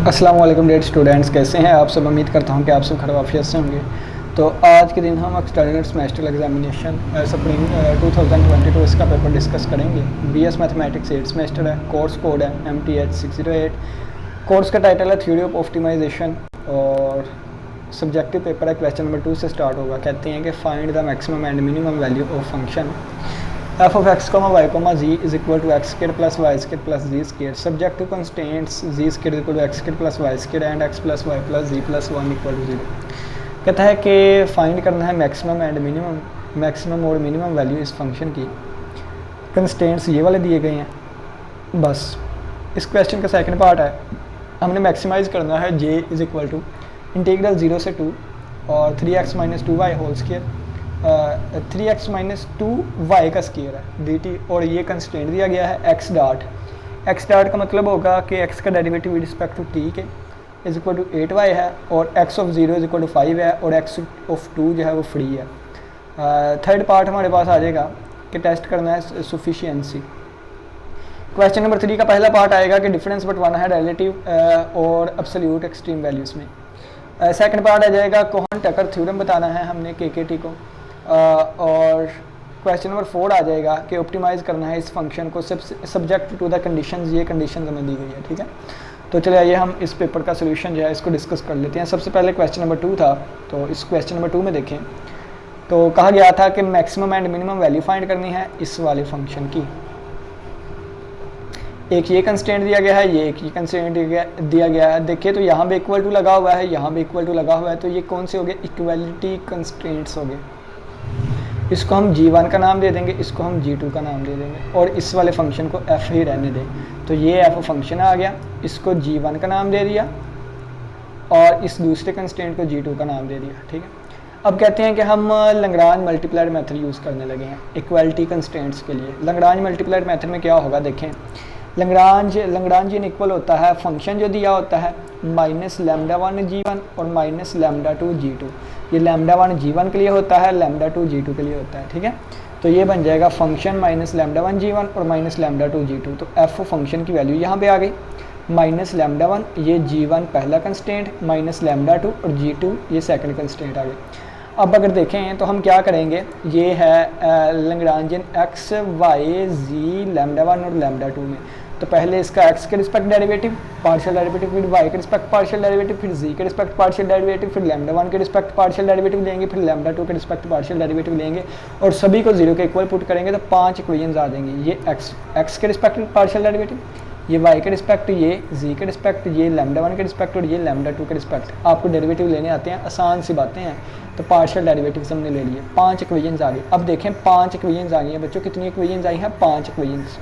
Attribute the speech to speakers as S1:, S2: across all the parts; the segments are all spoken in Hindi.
S1: अस्सलाम वालेकुम डेयर स्टूडेंट्स, कैसे हैं आप सब। उम्मीद करता हूं कि आप सब खैर वाफियत से होंगे। तो आज के दिन हम एक्सटर्नल सेमेस्टर एग्जामिनेशन स्प्रिंग 2022 इसका पेपर डिस्कस करेंगे। बीएस मैथमेटिक्स 8 सेमेस्टर है, कोर्स कोड है MTH 608। कोर्स का टाइटल है थ्योरी ऑफ ऑप्टिमाइजेशन और सब्जेक्टिव पेपर है। क्वेश्चन नंबर 2 से स्टार्ट होगा। कहते हैं कि find the maximum and minimum value of function f of x, y, z is equal to x squared plus y squared plus z squared subject to constraints z squared is equal to x squared plus y squared and x plus y plus z plus 1 equal to 0। कहता है कि फाइंड करना है मैक्सिमम एंड मिनिमम, मैक्सिमम और मिनिमम वैल्यू इस फंक्शन की। कंस्ट्रेंट्स ये वाले दिए गए हैं। बस इस क्वेश्चन का सेकंड पार्ट है, हमने मैक्सिमाइज़ करना है j is equal to integral 0 से 2 और 3x minus 2y whole square 3x minus 2y का स्क्वायर है dt, और ये कंस्ट्रेंट दिया गया है x डॉट का मतलब होगा कि x का derivative with respect to t के इज इक्वल टू 8y है और x of 0 is equal to 5 है और x ऑफ 2 जो है वो फ्री है। थर्ड पार्ट हमारे पास आ जाएगा कि टेस्ट करना है सफिशिएंसी। क्वेश्चन नंबर 3 का पहला पार्ट आएगा कि डिफरेंस बटवाना है रिलेटिव और एब्सोल्यूट एक्सट्रीम वैल्यूज़ में। सेकंड पार्ट आ जाएगा कोहन-टकर थ्योरम बताना है हमने KKT को। और क्वेश्चन नंबर 4 आ जाएगा कि ऑप्टिमाइज़ करना है इस फंक्शन को सब्जेक्ट टू द कंडीशंस। ये कंडीशन हमें दी गई है, ठीक है। तो चलिए आइए हम इस पेपर का सोल्यूशन जो है इसको डिस्कस कर लेते हैं। सबसे पहले क्वेश्चन नंबर 2 था, तो इस क्वेश्चन नंबर 2 में देखें तो कहा गया था कि maximum and minimum value find करनी है इस वाले फंक्शन की। एक ये कंस्ट्रेंट दिया गया है, ये एक ये कंस्ट्रेंट दिया गया है। देखिए तो यहाँ भी इक्वल टू लगा हुआ है, यहाँ भी इक्वल टू लगा हुआ है, तो ये कौन से हो गए, इक्वलिटी कंस्ट्रेंट्स हो गए। इसको हम g1 का नाम दे देंगे, इसको हम g2 का नाम दे देंगे और इस वाले फंक्शन को f ही रहने दें। तो ये f फंक्शन आ गया, इसको g1 का नाम दे दिया और इस दूसरे कंस्ट्रेंट को g2 का नाम दे दिया, ठीक है। अब कहते हैं कि हम लैग्रांज मल्टीप्लायर मेथड यूज़ करने लगे हैं इक्वलिटी कंस्ट्रेंट्स के लिए। लैग्रांज मल्टीप्लायर मेथड में क्या होगा, देखें लैग्रांजियन इक्वल होता है फंक्शन जो दिया होता है माइनस λ1 g1 और माइनस λ2 g2। ये λ1 g1 के लिए होता है, λ2 g2 के लिए होता है, ठीक है। तो ये बन जाएगा फंक्शन माइनस λ1 g1 और माइनस λ2 g2। तो f फंक्शन की वैल्यू यहाँ पे आ गई माइनस λ1, ये g1 पहला कंस्ट्रेंट, माइनस λ2 और g2 ये सेकंड कंस्ट्रेंट आ गए। अब अगर देखें तो हम क्या करेंगे, ये है लैग्रांजियन x y z λ1 और λ2 में। तो पहले इसका x के रिस्पेक्ट डेरिवेटिव पार्शियल डेरिवेटिव, फिर y के रिस्पेक्ट पार्शियल डेरिवेटिव, फिर z के रिस्पेक्ट पार्शियल डेरिवेटिव, फिर λ1 के रिस्पेक्ट पार्शियल डेरिवेटिव लेंगे, फिर λ2 के रिस्पेक्ट पार्शियल डेरिवेटिव लेंगे और सभी को 0 के इक्वल पुट करेंगे तो 5 इक्वेशंस आ जाएंगी। ये x के रिस्पेक्ट पार्शियल डेरिवेटिव, ये y के रिस्पेक्ट, ये z के रिस्पेक्ट, ये λ1 के रिस्पेक्ट और ये λ2 के रिस्पेक्ट। आपको डेरिवेटिव लेने आते हैं, आसान सी बातें हैं। तो पार्शियल डेरिवेटिव्स हमने ले लिए, 5 इक्वेशंस आ गई। अब देखें 5 इक्वेशंस आ गई हैं बच्चों, कितनी इक्वेशंस आई हैं, 5 इक्वेशंस।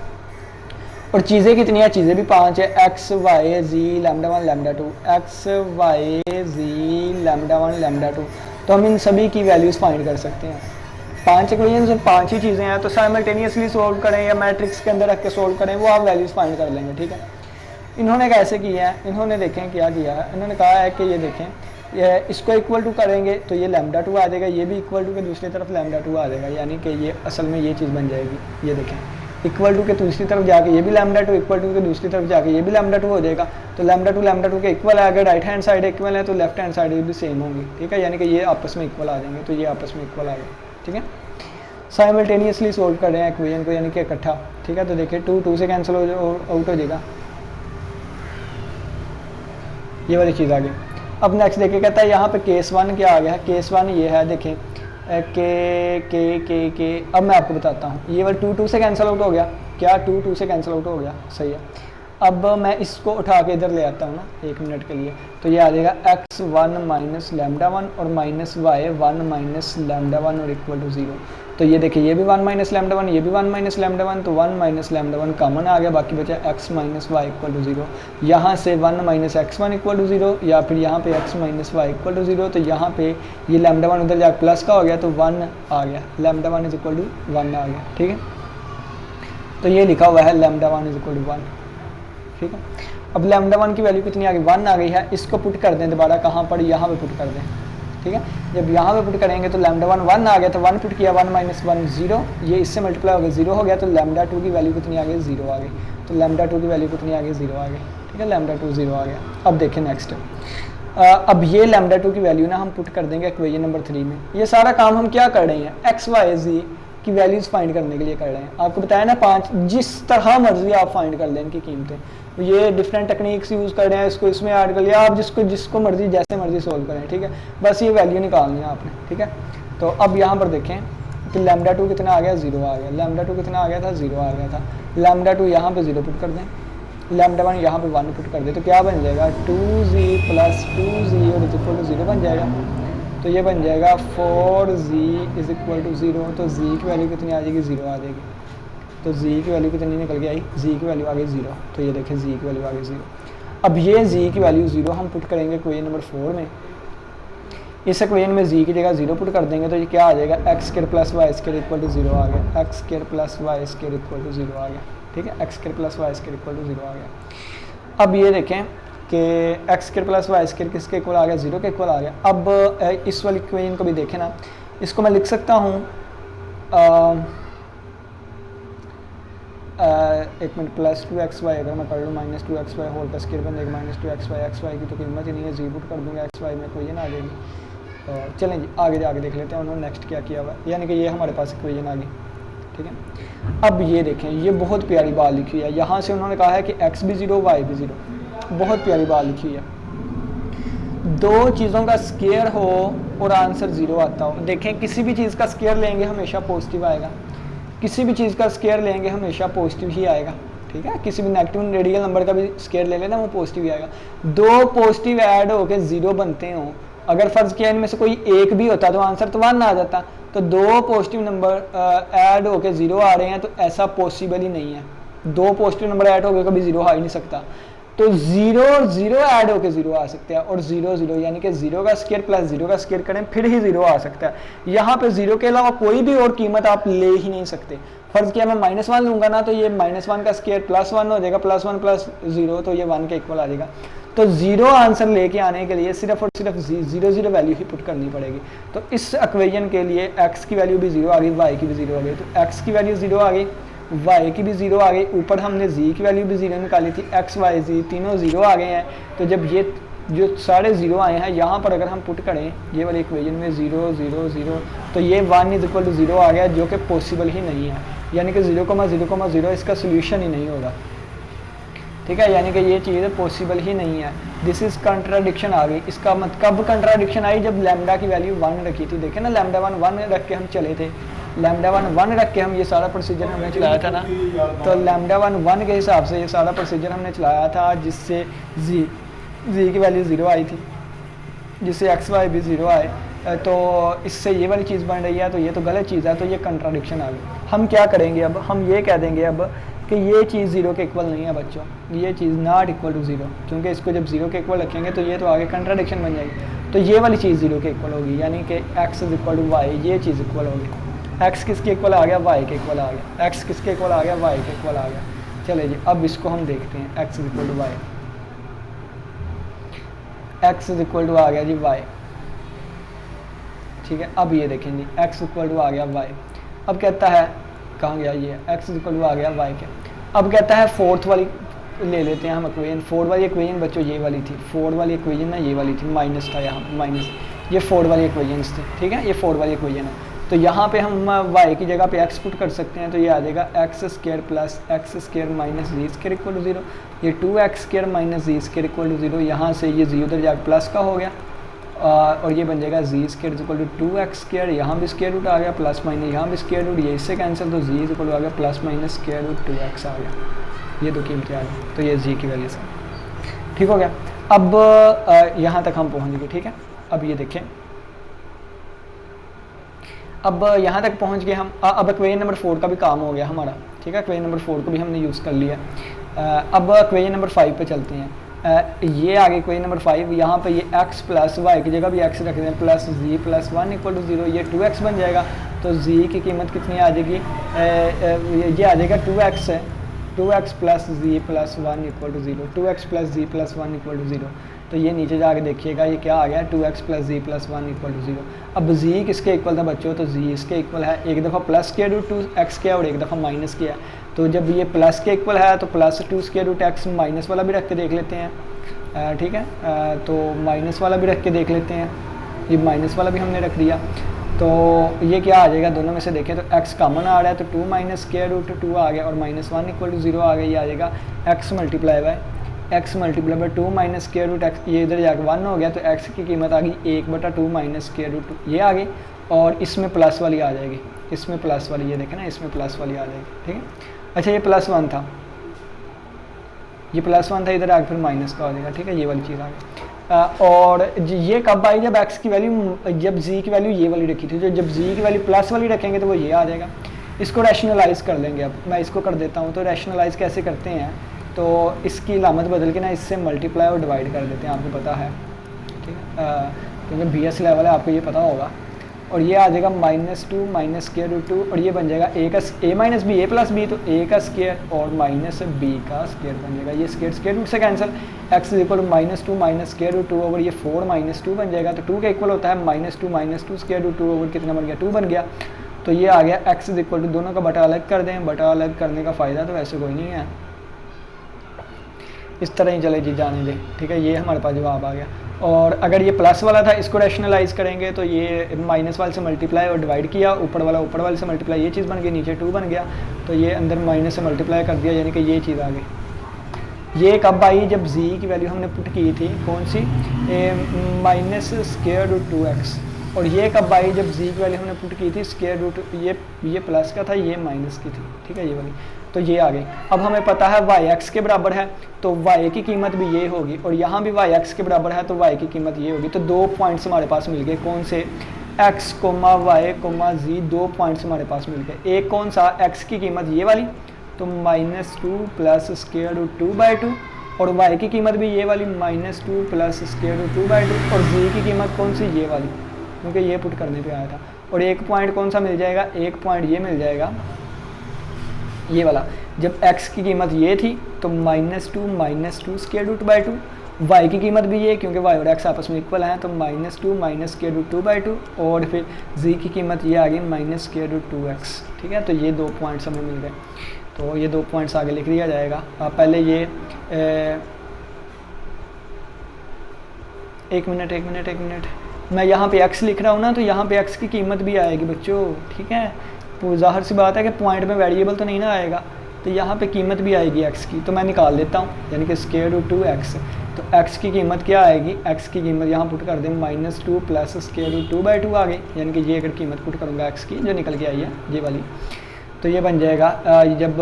S1: और चीज़ें कितनी हैं, चीज़ें भी 5 है, x y z λ1 λ2, x y z λ1 λ2। तो हम इन सभी की वैल्यूज़ फाइंड कर सकते हैं। 5 इक्वेशंस और 5 ही चीज़ें हैं, तो साइमल्टेनियसली सोल्व करें या मैट्रिक्स के अंदर रख के सोल्व करें, वो आप वैल्यूज़ फाइंड कर लेंगे, ठीक है। इन्होंने कैसे किया है, इन्होंने देखें क्या किया है, इन्होंने कहा है कि ये देखें ये इसको इक्वल टू करेंगे तो ये λ2 आ जाएगा, ये भी इक्वल टू के दूसरी तरफ λ2 आ जाएगा, यानी कि ये असल में ये चीज़ बन जाएगी। ये देखें इक्वल टू के दूसरी तरफ जाके ये भी λ2, इक्वल टू के दूसरी तरफ जाके ये भी λ2 हो जाएगा। तो λ2 के इक्वल है, अगर राइट हैंड साइड इक्वल है तो लेफ्ट हैंड साइड भी सेम होंगी, ठीक है। यानी कि ये आपस में इक्वल आ जाएंगे, तो ये आपस में इक्वल आ गए, ठीक है। साइमल्टेनियसली सोल्व कर रहे हैं इक्वेशन को, यानी कि इकट्ठा, ठीक है। तो देखिए 2 से कैंसिल आउट हो जाएगा, ये वाली चीज़ आ गई। अब नेक्स्ट देखिए कहता है यहाँ पे केस 1 क्या आ गया है, केस 1 ये है, देखें के अब मैं आपको बताता हूँ। ये वाला 2 से कैंसिल आउट हो गया, क्या 2 से कैंसिल आउट हो गया, सही है। अब मैं इसको उठा के इधर ले आता हूँ ना 1 मिनट के लिए, तो ये आ जाएगा x1 माइनस λ1 और माइनस y1 माइनस λ1 और इक्वल टू 0। तो ये देखिए ये भी 1 माइनस λ1, ये भी 1 माइनस λ1, तो 1 माइनस λ1 कॉमन आ गया, बाकी बचा x minus y equal to 0। यहाँ से 1 माइनस x1 इक्वल टू 0 या फिर यहाँ पे x minus y equal to 0। तो यहाँ पे ये λ1 उधर जाकर प्लस का हो गया तो 1 आ गया, λ1 इज इक्वल टू 1 आ गया, ठीक है। तो ये लिखा हुआ है λ1 इज इक्वल टू 1, ठीक है। अब λ1 की वैल्यू कितनी आ गई, 1 आ गई है। इसको पुट कर दें दोबारा, कहाँ पर, यहाँ पे पुट कर दें, ठीक है। जब यहाँ पे पुट करेंगे तो λ1 1 आ गया, तो 1 पुट किया, 1 माइनस 1 0, ये इससे मल्टीप्लाई हो गया 0 हो गया, तो λ2 की वैल्यू कितनी आ गई, 0 आ गई। तो λ2 की वैल्यू कितनी आ गई, 0 आ गई, ठीक है, लैम्डा टू 0 आ गया। अब देखें नेक्स्ट, अब ये लैम्डा टू की वैल्यू ना हम पुट कर देंगे इक्वेशन नंबर 3 में। ये सारा काम हम क्या कर रहे हैं, एक्स वाई जी की वैल्यूज़ फाइंड करने के लिए कर रहे हैं। आपको बताया ना 5, जिस तरह मर्जी आप फाइंड कर लें इनकी कीमतें, ये डिफरेंट टेक्निक्स यूज़ कर रहे हैं, इसको इसमें ऐड कर लिया, आप जिसको मर्जी जैसे मर्जी सोल्व करें, ठीक है, बस ये वैल्यू निकालनी है आपने, ठीक है। तो अब यहाँ पर देखें कि लैम्डा टू कितना आ गया, 0 आ गया। लैम्डा टू कितना आ गया था, 0 आ गया था। लैम्डा टू यहाँ पे 0 पुट कर दें, लैम्डा वन यहाँ पे 1 पुट कर दे, तो क्या बन जाएगा, 2z प्लस 2z और इज इक्वल टू 0 बन जाएगा। तो ये बन जाएगा 4z इज इक्वल टू 0। तो z की वैल्यू कितनी आ जाएगी, 0 आ जाएगी। तो z की वैल्यू कितनी निकल के आई, z की वैल्यू आ गई 0। तो ये देखें z की वैल्यू आ गई 0। अब ये z की वैल्यू 0 हम पुट करेंगे इक्वेशन नंबर 4 में। इस इक्वेशन में z की जगह 0 पुट कर देंगे तो ये क्या आ जाएगा, x square plus y square equal to 0 आ गया। X square plus y square equal to 0 आ गया, ठीक है, x square plus y square equal to 0 आ गया। अब ये देखें कि x square plus y square किसके इक्वल आ गया, 0 के इक्वल आ गया। अब इस वाली इक्वेशन को भी देखें ना, इसको मैं लिख सकता हूँ, एक मिनट, प्लस 2xy अगर मैं कर लूँ माइनस 2xy होल का स्क्वायर बन जाएगा माइनस 2xy। एक्स वाई की तो कीमत ही नहीं है, जी पुट कर दूँगा, एक्स वाई में इक्वेशन आ जाएगी। और चलें जी आगे देख लेते हैं उन्होंने नेक्स्ट क्या किया हुआ है, यानी कि ये हमारे पास इक्वेशन आ गई, ठीक है। अब ये देखें, ये बहुत प्यारी बात लिखी है, यहाँ से उन्होंने कहा है कि x भी 0 y भी 0। बहुत प्यारी बात लिखी है, दो चीज़ों का स्क्वायर हो और आंसर 0 आता हो। देखें, किसी भी चीज़ का स्क्वायर लेंगे हमेशा पॉजिटिव आएगा, किसी भी चीज़ का स्क्वायर लेंगे हमेशा पॉजिटिव ही आएगा, ठीक है। किसी भी नेगेटिव रेडियल नंबर का भी स्क्वायर ले लेना वो पॉजिटिव ही आएगा। दो पॉजिटिव ऐड होकर 0 बनते हों, अगर फ़र्ज़ किया इनमें से कोई एक भी होता तो आंसर तो 1 आ जाता। तो दो पॉजिटिव नंबर ऐड होके 0 आ रहे हैं तो ऐसा पॉसिबल ही नहीं है। दो पॉजिटिव नंबर ऐड होकर कभी 0 आ ही नहीं सकता। तो 0 और 0 ऐड होकर 0 आ सकते हैं, और 0 0 यानी कि 0 का स्क्वायर प्लस 0 का स्क्वायर करें फिर ही 0 आ सकता है। यहाँ पे 0 के अलावा कोई भी और कीमत आप ले ही नहीं सकते। फ़र्ज़ किया मैं -1 लूँगा ना, तो ये -1 का स्क्वायर +1 हो जाएगा, +1 + 0 तो ये 1 के इक्वल आ जाएगा। तो 0 आंसर लेके आने के लिए सिर्फ और सिर्फ 0 वैल्यू ही पुट करनी पड़ेगी। तो इस इक्वेशन के लिए x की वैल्यू भी 0 आ गई, y की भी 0 आ गई। तो x की वैल्यू 0 आ गई, y की भी 0 आ गई, ऊपर हमने z की वैल्यू भी 0 निकाली थी, x y z तीनों 0 आ गए हैं। तो जब ये जो सारे 0 आए हैं, यहाँ पर अगर हम पुट करें ये वाले इक्वेशन में 0 0 0, तो ये 1 = 0 आ गया, जो कि पॉसिबल ही नहीं है। यानी कि 0,0,0 इसका सोल्यूशन ही नहीं होगा, ठीक है। यानी कि ये चीज़ पॉसिबल ही नहीं है। दिस इज़ कंट्राडिक्शन आ गई। इसका मतलब कब कंट्राडिक्शन आई, जब लैम्डा की वैल्यू 1 रखी थी। देखें ना, लैम्डा 1 रख के हम चले थे, लैम्डा 1 रख के हम ये सारा प्रोसीजर हमने चलाया था ना। तो लैम्डा 1 के हिसाब से ये सारा प्रोसीजर हमने चलाया था, जिससे जी की वैल्यू 0 आई थी, जिससे एक्स वाई भी 0 आए। तो इससे ये वाली चीज़ बन रही है, तो ये तो गलत चीज़ है। तो ये कंट्राडिक्शन आ गई। हम क्या करेंगे अब, हम ये कह देंगे अब कि ये चीज़ 0 के इक्वल नहीं है बच्चों, ये चीज़ नॉट इक्वल टू 0, क्योंकि इसको जब 0 के इक्वल रखेंगे तो ये तो आगे कंट्राडिक्शन बन जाएगी। तो ये वाली चीज़ 0 के इक्वल होगी, यानी कि x = y, ये चीज़ इक्वल होगी। x किसके इक्वल आ गया, y के इक्वल आ गया। x किसके इक्वल आ गया, y के इक्वल आ गया। चले जी, अब इसको हम देखते हैं, x = y, x = आ गया जी y, ठीक है। अब ये देखें जी, x = आ गया y। अब कहता है, कहाँ गया ये, x = आ गया y के। अब कहता है फोर्थ वाली ले लेते हैं हम इक्वेशन। 4 वाली इक्वेशन बच्चों ये वाली थी, 4 वाली इक्वेशन ना ये वाली थी, माइनस था यहाँ माइनस, ये 4 वाली इक्वेशंस थी, ठीक है। ये 4 वाली इक्वेशन है। तो यहाँ पे हम y की जगह पे x पुट कर सकते हैं, तो ये आ जाएगा x² + x² - z² = 0। ये 2x² - z² = 0। यहाँ से ये z उधर जाकर प्लस का हो गया, और ये बन जाएगा z² = 2x²। यहाँ भी स्क्वायर रूट आ गया, प्लस माइनस यहाँ भी स्क्वायर रूट, ये इससे कैंसिल, तो z = आ गया +-√2x आ गया। ये दो कीमतें आ गई, तो ये z की वैल्यू से ठीक हो गया। अब यहाँ तक हम पहुँच गए, ठीक है। अब ये देखें, अब यहाँ तक पहुँच गए हम। अब इक्वेशन नंबर 4 का भी काम हो गया हमारा, ठीक है। इक्वेशन नंबर 4 को भी हमने यूज़ कर लिया। अब इक्वेशन नंबर 5 पे चलते हैं। ये आगे इक्वेशन नंबर 5, यहाँ पे ये x + y की जगह भी x रख दें, +z + 1 = 0, ये 2x बन जाएगा। तो z की कीमत कितनी आ जाएगी, ये आ जाएगा 2x है, 2x + z + 1 = 0, 2x + z + 1 = 0। तो ये नीचे जाके देखिएगा, ये क्या आ गया, 2x + z + 1 = 0। अब z किसके इक्वल था बच्चों, तो z इसके इक्वल है। एक दफ़ा प्लस किया √2x किया और एक दफ़ा माइनस किया। तो जब ये प्लस के इक्वल है तो plus two square root x, minus वाला भी रख के देख लेते हैं, ठीक है। तो माइनस वाला भी रख के देख लेते हैं, ये माइनस वाला भी हमने रख दिया। तो ये क्या आ जाएगा, दोनों में से देखें तो x कॉमन आ रहा है तो 2 माइनस स्क्वायर रूट 2 आ गया और -1 इक्वल टू 0 आ गया। ये आ जाएगा x multiply by 2 minus square root x, ये इधर जाकर 1 हो गया तो x की कीमत आ गई 1/2 माइनस स्क्वायर रूट 2, ये आ गई। और इसमें प्लस वाली आ जाएगी, इसमें प्लस वाली, ये देखें ना, इसमें प्लस वाली आ जाएगी, ठीक है। अच्छा ये +1 था, ये +1 था, इधर आगे फिर माइनस का हो जाएगा, ठीक है, ये वाली चीज़ आ गई। और ये कब आई, जब x की वैल्यू, जब z की वैल्यू ये वाली रखी थी, तो जब z की वैल्यू प्लस वाली रखेंगे तो वो ये आ जाएगा। इसको रैशनलाइज कर लेंगे, अब मैं इसको कर देता हूँ। तो रैशनलाइज कैसे करते हैं, तो इसकी लामत बदल के ना इससे मल्टीप्लाई और डिवाइड कर देते हैं, आपको पता है, ठीक है, क्योंकि BS लेवल है, आपको ये पता होगा। और ये आ जाएगा -2 माइनस स्क्वायर रूट 2 और ये बन जाएगा a minus b, a plus b, तो a का स्क्वायर और माइनस b का स्क्वायर बन जाएगा। ये स्क्वायर रूट से cancel, x is equal to -2 minus square root 2 over ये 4 माइनस 2 बन जाएगा। तो 2 का इक्वल होता है -2 माइनस 2 स्क्वायर रूट 2 ओवर कितना बन गया, 2 बन गया। तो ये आ गया x इज इक्वल टू, दोनों का बटा अलग कर दें, बटा अलग करने का फ़ायदा तो वैसे कोई नहीं है, इस तरह ही चले जी, जाने दें, ठीक है। ये हमारे पास जवाब आ गया। और अगर ये प्लस वाला था, इसको रैशनलाइज करेंगे तो ये माइनस वाले से मल्टीप्लाई और डिवाइड किया, ऊपर वाले से मल्टीप्लाई, ये चीज़ बन गई, नीचे 2 बन गया, तो ये अंदर माइनस से मल्टीप्लाई कर दिया, यानी कि ये चीज़ आ गई। ये कब आई, जब z की वैल्यू हमने पुट की थी, कौन सी, माइनस स्क्वायर रूट 2x। और ये कब आई, जब z की वैल्यू हमने पुट की थी स्क्वायर रूट, ये प्लस का था, ये माइनस की थी, ठीक है, ये वाली। तो ये आ गई। अब हमें पता है y(x) के बराबर है तो y की कीमत भी ये होगी, और यहाँ भी y(x) के बराबर है तो y की कीमत ये होगी। तो 2 पॉइंट्स हमारे पास मिल गए, कौन से, x, y, z, 2 पॉइंट्स हमारे पास मिल गए। एक कौन सा, x की कीमत ये वाली, तो -2 प्लस स्क्वायर रूट 2/2, और y की कीमत भी ये वाली -2 प्लस स्क्वायर रूट 2/2, और z की कीमत कौन सी, ये वाली, क्योंकि ये पुट करने पे आया था। और एक पॉइंट कौन सा मिल जाएगा, एक पॉइंट ये मिल जाएगा, ये वाला, जब x की कीमत ये थी तो -2 स्क्वायर रूट 2/2, y की कीमत भी ये, क्योंकि y और x आपस में इक्वल हैं, तो -2 माइनस स्क्वायर रूट 2/2, और फिर z की कीमत ये आ गई -, ठीक है। तो ये 2 पॉइंट्स हमें मिल गए, तो ये 2 पॉइंट्स आगे लिख दिया जाएगा। पहले ये एक मिनट, मैं यहाँ पे x लिख रहा हूँ ना, तो यहाँ पे x की कीमत भी आएगी बच्चों, ठीक है। तो ज़ाहिर सी बात है कि पॉइंट में वेरिएबल तो नहीं ना आएगा, तो यहाँ पे कीमत भी आएगी x की, तो मैं निकाल देता हूँ, यानी कि स्क्वायर रूट 2x। तो x की कीमत क्या आएगी, x की कीमत यहाँ पुट कर दें -2 प्लस स्क्वायर रूट 2/2 आ गई, यानी कि ये अगर कीमत पुट करूँगा x की, जो निकल के आई है ये वाली, तो ये बन जाएगा। जब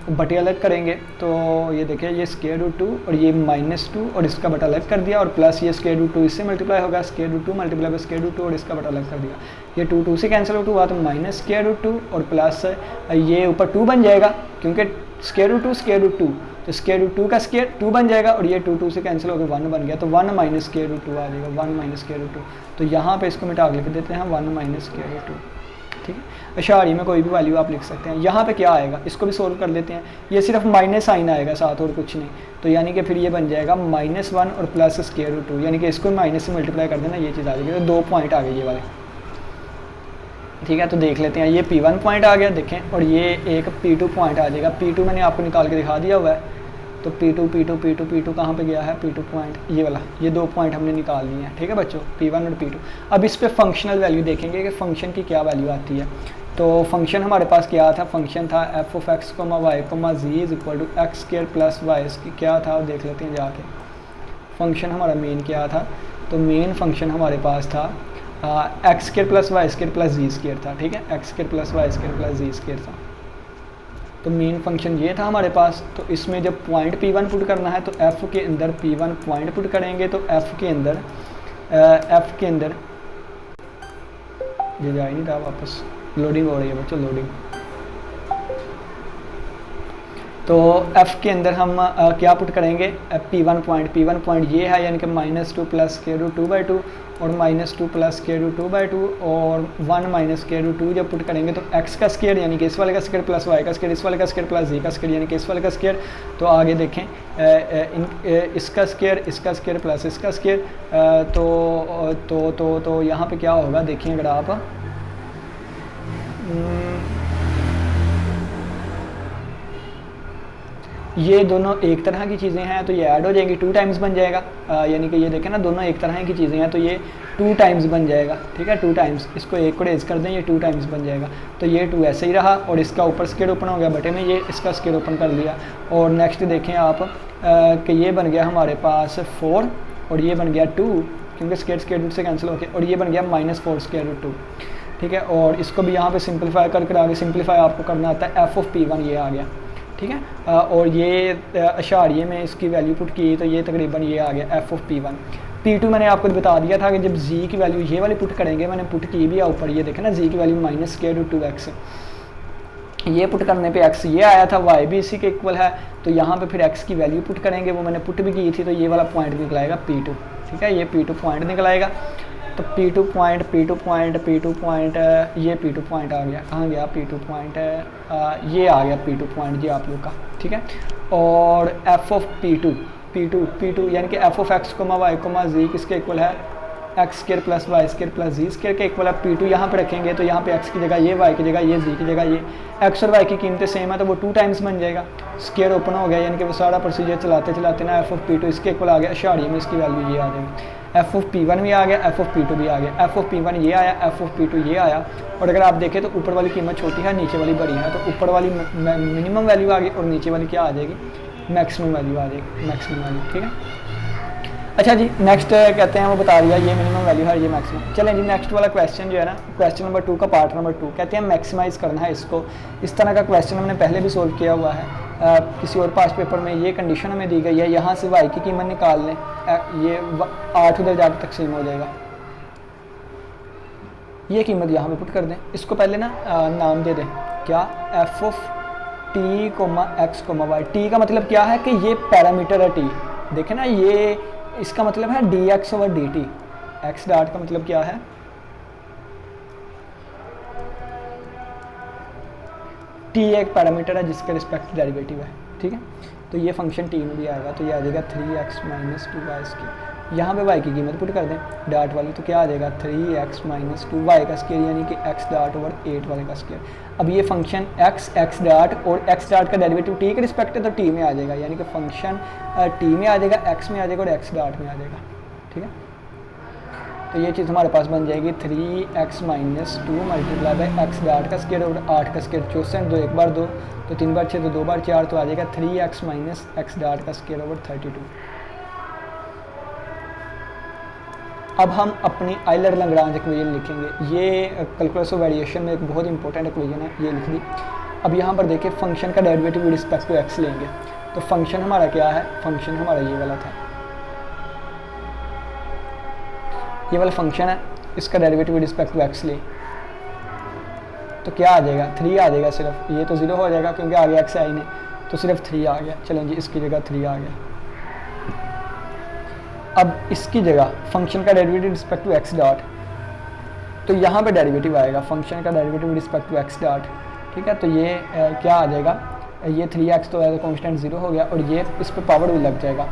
S1: बटे अलग करेंगे तो ये देखिए, ये स्क्वायर रूट 2 और ये -2 और इसका बटा अलग कर दिया, और प्लस ये स्क्वायर रूट 2 इससे मल्टीप्लाई होगा, square root 2 multiply by square root 2 और इसका बटा अलग कर दिया। ये 2 से कैंसिल आउट हुआ तो माइनस स्क्वायर रूट 2 और प्लस ये ऊपर 2 बन जाएगा, क्योंकि स्क्वायर रूट 2 तो स्क्वायर रूट 2 का स्क्वायर 2 बन जाएगा, और ये 2 से कैंसिल होकर 1 बन गया, तो 1 माइनस स्क्वायर रूट 2 आ जाएगा, 1 माइनस स्क्वायर रूट 2। तो यहाँ पे इसको मिटा के लिख देते हैं 1 माइनस स्क्वायर रूट 2, ठीक है। अशारी में कोई भी वैल्यू आप लिख सकते हैं। यहाँ पे क्या आएगा, इसको भी सोल्व कर लेते हैं। ये सिर्फ माइनस साइन आएगा साथ, और कुछ नहीं, तो यानी कि फिर ये बन जाएगा -1 और प्लस स्क्वायर रूट 2, यानी कि इसको माइनस से मल्टीप्लाई कर देना, ये चीज़ आ जाएगी। तो 2 पॉइंट आ गए ये वाले, ठीक है। तो देख लेते हैं, ये P1 पॉइंट आ गया देखें, और ये एक P2 पॉइंट आ जाएगा। P2 मैंने आपको निकाल के दिखा दिया हुआ है, तो P2 कहाँ पे गया है, P2 पॉइंट ये वाला, ये 2 पॉइंट हमने निकाल लिए हैं, ठीक है बच्चों, P1 और P2। अब इस पे फंक्शनल वैल्यू देखेंगे कि फ़ंक्शन की क्या वैल्यू आती है। तो फंक्शन हमारे पास क्या था, फंक्शन था f(x, y, z is equal to x² plus y, क्या था देख लेते हैं जाके। फंक्शन हमारा मेन क्या था, तो मेन फंक्शन हमारे पास था x² plus y² plus z² था, ठीक है, x² plus y² plus z² था। तो मेन फंक्शन ये था हमारे पास। तो इसमें जब पॉइंट P1 पुट करना है तो f के अंदर P1 पॉइंट पुट करेंगे, तो f के अंदर ये जा ही नहीं रहा वापस, लोडिंग हो रही है बच्चों, लोडिंग। तो f के अंदर हम क्या पुट करेंगे, P1 पॉइंट ये है, यानी कि -2 प्लस स्क्वायर रूट 2/2 और -2 प्लस स्क्वायर रूट 2/2 और 1 माइनस स्क्वायर रूट 2 जब पुट करेंगे तो x का स्क्वायर यानी कि इस वाले का स्क्वायर प्लस y का स्क्वायर, इस वाले का स्क्वायर प्लस z का स्क्वायर यानी कि इस वाले का स्क्वायर। तो आगे देखें इसका स्क्वायर प्लस इसका स्क्वायर, तो यहाँ पे क्या होगा देखें, अगर आप ये दोनों एक तरह की चीज़ें हैं तो ये ऐड हो जाएंगी, 2 टाइम्स बन जाएगा। यानी कि ये देखें ना, दोनों एक तरह की चीज़ें हैं तो ये 2 टाइम्स बन जाएगा। ठीक है, 2 टाइम्स, इसको एक को रेज कर दें, ये 2 टाइम्स बन जाएगा। तो ये 2 ऐसे ही रहा और इसका ऊपर स्क्वायर ओपन हो गया बटे में, ये इसका स्क्वायर ओपन कर लिया। और नेक्स्ट देखें आप कि ये बन गया हमारे पास 4 और ये बन गया 2, क्योंकि स्क्वायर रूट से कैंसिल होकर, और ये बन गया -4 स्क्वायर रूट 2। ठीक है, और इसको भी यहाँ पे सिंपलीफाई करके आगे सिंपलीफाई आपको करना आता है, f ऑफ p1 ये आ गया। ठीक है, और ये अशारिये में इसकी वैल्यू पुट की तो ये तकरीबन ये आ गया f ऑफ p1। p2 मैंने आपको बता दिया था कि जब z की वैल्यू ये वाली पुट करेंगे, मैंने पुट की भी ऊपर, ये देखें ना z की वैल्यू -√2x, ये पुट करने पे x ये आया था, y भी इसी के इक्वल है, तो यहाँ पे फिर x की वैल्यू पुट करेंगे, वो मैंने पुट भी की थी, तो ये वाला पॉइंट निकलाएगा p2। ठीक है, ये p2 पॉइंट निकलाएगा। तो P2 पॉइंट ये P2 पॉइंट आ गया, कहाँ गया P2 पॉइंट, ये आ गया P2 पॉइंट, ये आप लोग का। ठीक है, और f ऑफ P2 यानी कि f of x, y, z किसके इक्वल है, x² + y² + z² के इक्वल है। P2 यहाँ पे रखेंगे तो यहाँ पे x की जगह ये, y की जगह ये, z की जगह ये, x और y की कीमतें सेम है तो वो 2 टाइम्स बन जाएगा, स्क्वायर ओपन हो गया, यानी कि वो सारा प्रोसीजर चलाते चलाते ना f ऑफ P2 इसके इक्वल आ गया, अशारिये में इसकी वैल्यू ये आ जाएगी, f ऑफ P1 भी आ गया, f ऑफ P2 भी आ गया, f ऑफ P1 ये आया, f ऑफ P2 ये आया। और अगर आप देखें तो ऊपर वाली कीमत छोटी है, नीचे वाली बड़ी है, तो ऊपर वाली मिनिमम वैल्यू आ गई और नीचे वाली क्या आ जाएगी, मैक्सिमम वैल्यू आ जाएगी, मैक्सिमम वैल्यू। ठीक है, अच्छा जी, नेक्स्ट कहते हैं वो बता दिया ये मिनिमम वैल्यू है, ये मैक्सिमम। चलें जी, नेक्स्ट वाला क्वेश्चन जो है ना, क्वेश्चन नंबर 2 का पार्ट नंबर 2, कहते हैं मैक्सिमाइज़ करना है इसको। इस तरह का क्वेश्चन हमने पहले भी सोल्व किया हुआ है, किसी और पास पेपर में ये कंडीशन हमें दी गई है, यहाँ से y की कीमत निकाल लें, ये 8 उधर जाकर तकसीम हो जाएगा, ये कीमत यहाँ पे पुट कर दें। इसको पहले ना नाम दे दें, क्या, f of t, x, y। t का मतलब क्या है कि ये पैरामीटर है t, देखें ना, ये इसका मतलब है dx over dt, x dot का मतलब क्या है, t एक पैरामीटर है जिसके रिस्पेक्ट डेरिवेटिव है। ठीक है, तो ये फंक्शन t में भी आएगा, तो ये आ जाएगा 3x - 2y²। यहाँ पे y की कीमत पुट कर दें डॉट वाली, तो क्या आ जाएगा 3x - 2y का स्क्वायर, यानी कि x डॉट ओवर 8 वाले का स्क्वायर। अब ये फंक्शन x डॉट और x डॉट का डेरिवेटिव t के रिस्पेक्ट है तो t में आ जाएगा, यानी कि फंक्शन t में आ जाएगा, x में आ जाएगा और x डॉट में आ जाएगा। ठीक है, तो ये चीज़ हमारे पास बन जाएगी 3x - 2 × x डॉट का स्क्वायर और 8 का स्क्वायर 64, 2 1 बार 2 तो 3 बार 6 तो 2 बार 4, तो आ जाएगा 3x - x डॉट का स्क्वायर ओवर 32। अब हम अपनी आइलर लैग्रांज इक्वेशन लिखेंगे, ये कैलकुलस ऑफ वेरिएशन में एक बहुत इंपॉर्टेंट इक्वेशन है, ये लिख दी। अब यहाँ पर देखिए फंक्शन का derivative with respect to x लेंगे, तो फंक्शन हमारा क्या है, फंक्शन हमारा ये वाला था, ये वाला फंक्शन है, इसका derivative with respect to x ले तो क्या आ जाएगा, 3 आ जाएगा सिर्फ, ये तो 0 हो जाएगा क्योंकि आगे x आई नहीं, तो सिर्फ 3 आ गया। चलें जी, इसकी जगह 3 आ गया। अब इसकी जगह फंक्शन का derivative respect to x dot, तो यहाँ पे डेरिवेटिव आएगा फंक्शन का derivative respect to x dot. ठीक है, तो ये क्या आ जाएगा, ये 3x तो एज कॉन्स्टेंट 0 हो गया और ये इस पर पावर भी लग जाएगा,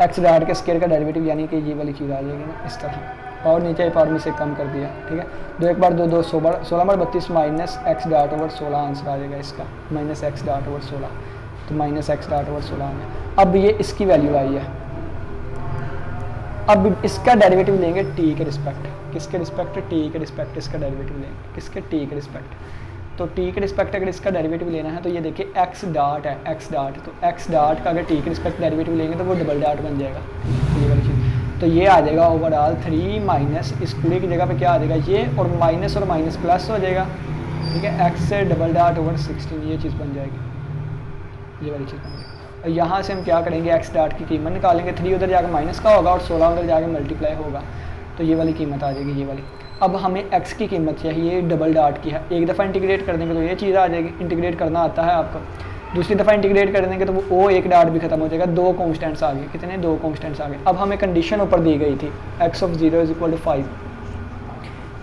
S1: x डॉट के स्क्वायर का डेरिवेटिव, यानी कि ये वाली चीज़ आ जाएगी ना, इस तरह पावर नीचे पावर में से कम कर दिया। ठीक है, 2 1 बार 2 2 16 बार 32 -x डॉट ओवर 16 आंसर आ जाएगा इसका, -x डॉट ओवर 16, तो -x डॉट ओवर 16 आ गया। अब ये इसकी वैल्यू आई है, अब इसका डेरिवेटिव लेंगे t के रिस्पेक्ट, किसके रिस्पेक्ट, t के रिस्पेक्ट इसका डेरिवेटिव लेंगे, किसके, t के रिस्पेक्ट। तो t के रिस्पेक्ट अगर इसका डेरिवेटिव लेना है तो ये देखिए x डॉट है, x डॉट, तो x डॉट का अगर t के रिस्पेक्ट डेरिवेटिव लेंगे तो वो डबल डॉट बन जाएगा, ये वाली चीज़। तो ये आ जाएगा ओवरऑल 3 माइनस, इस पूरे की जगह पे क्या आ जाएगा, ये और माइनस प्लस हो जाएगा। ठीक है, x से डबल डॉट ओवर 16, ये चीज़ बन जाएगी, ये वाली चीज़ बन जाएगी। और यहाँ से हम क्या करेंगे, x डॉट की कीमत निकालेंगे, 3 उधर जाकर माइनस का होगा और 16 उधर जाकर मल्टीप्लाई होगा, तो ये वाली कीमत आ जाएगी, ये वाली। अब हमें x की कीमत चाहिए डबल डॉट की है, एक दफ़ा इंटीग्रेट कर देंगे तो ये चीज़ आ जाएगी, इंटीग्रेट करना आता है आपको, दूसरी दफ़ा इंटीग्रेट कर देंगे तो वो एक डॉट भी खत्म हो जाएगा, 2 कॉन्स्टेंट्स आ गए, कितने, 2 कॉन्स्टेंट्स आ गए। अब हमें कंडीशन ऊपर दी गई थी x ऑफ 0 = 5,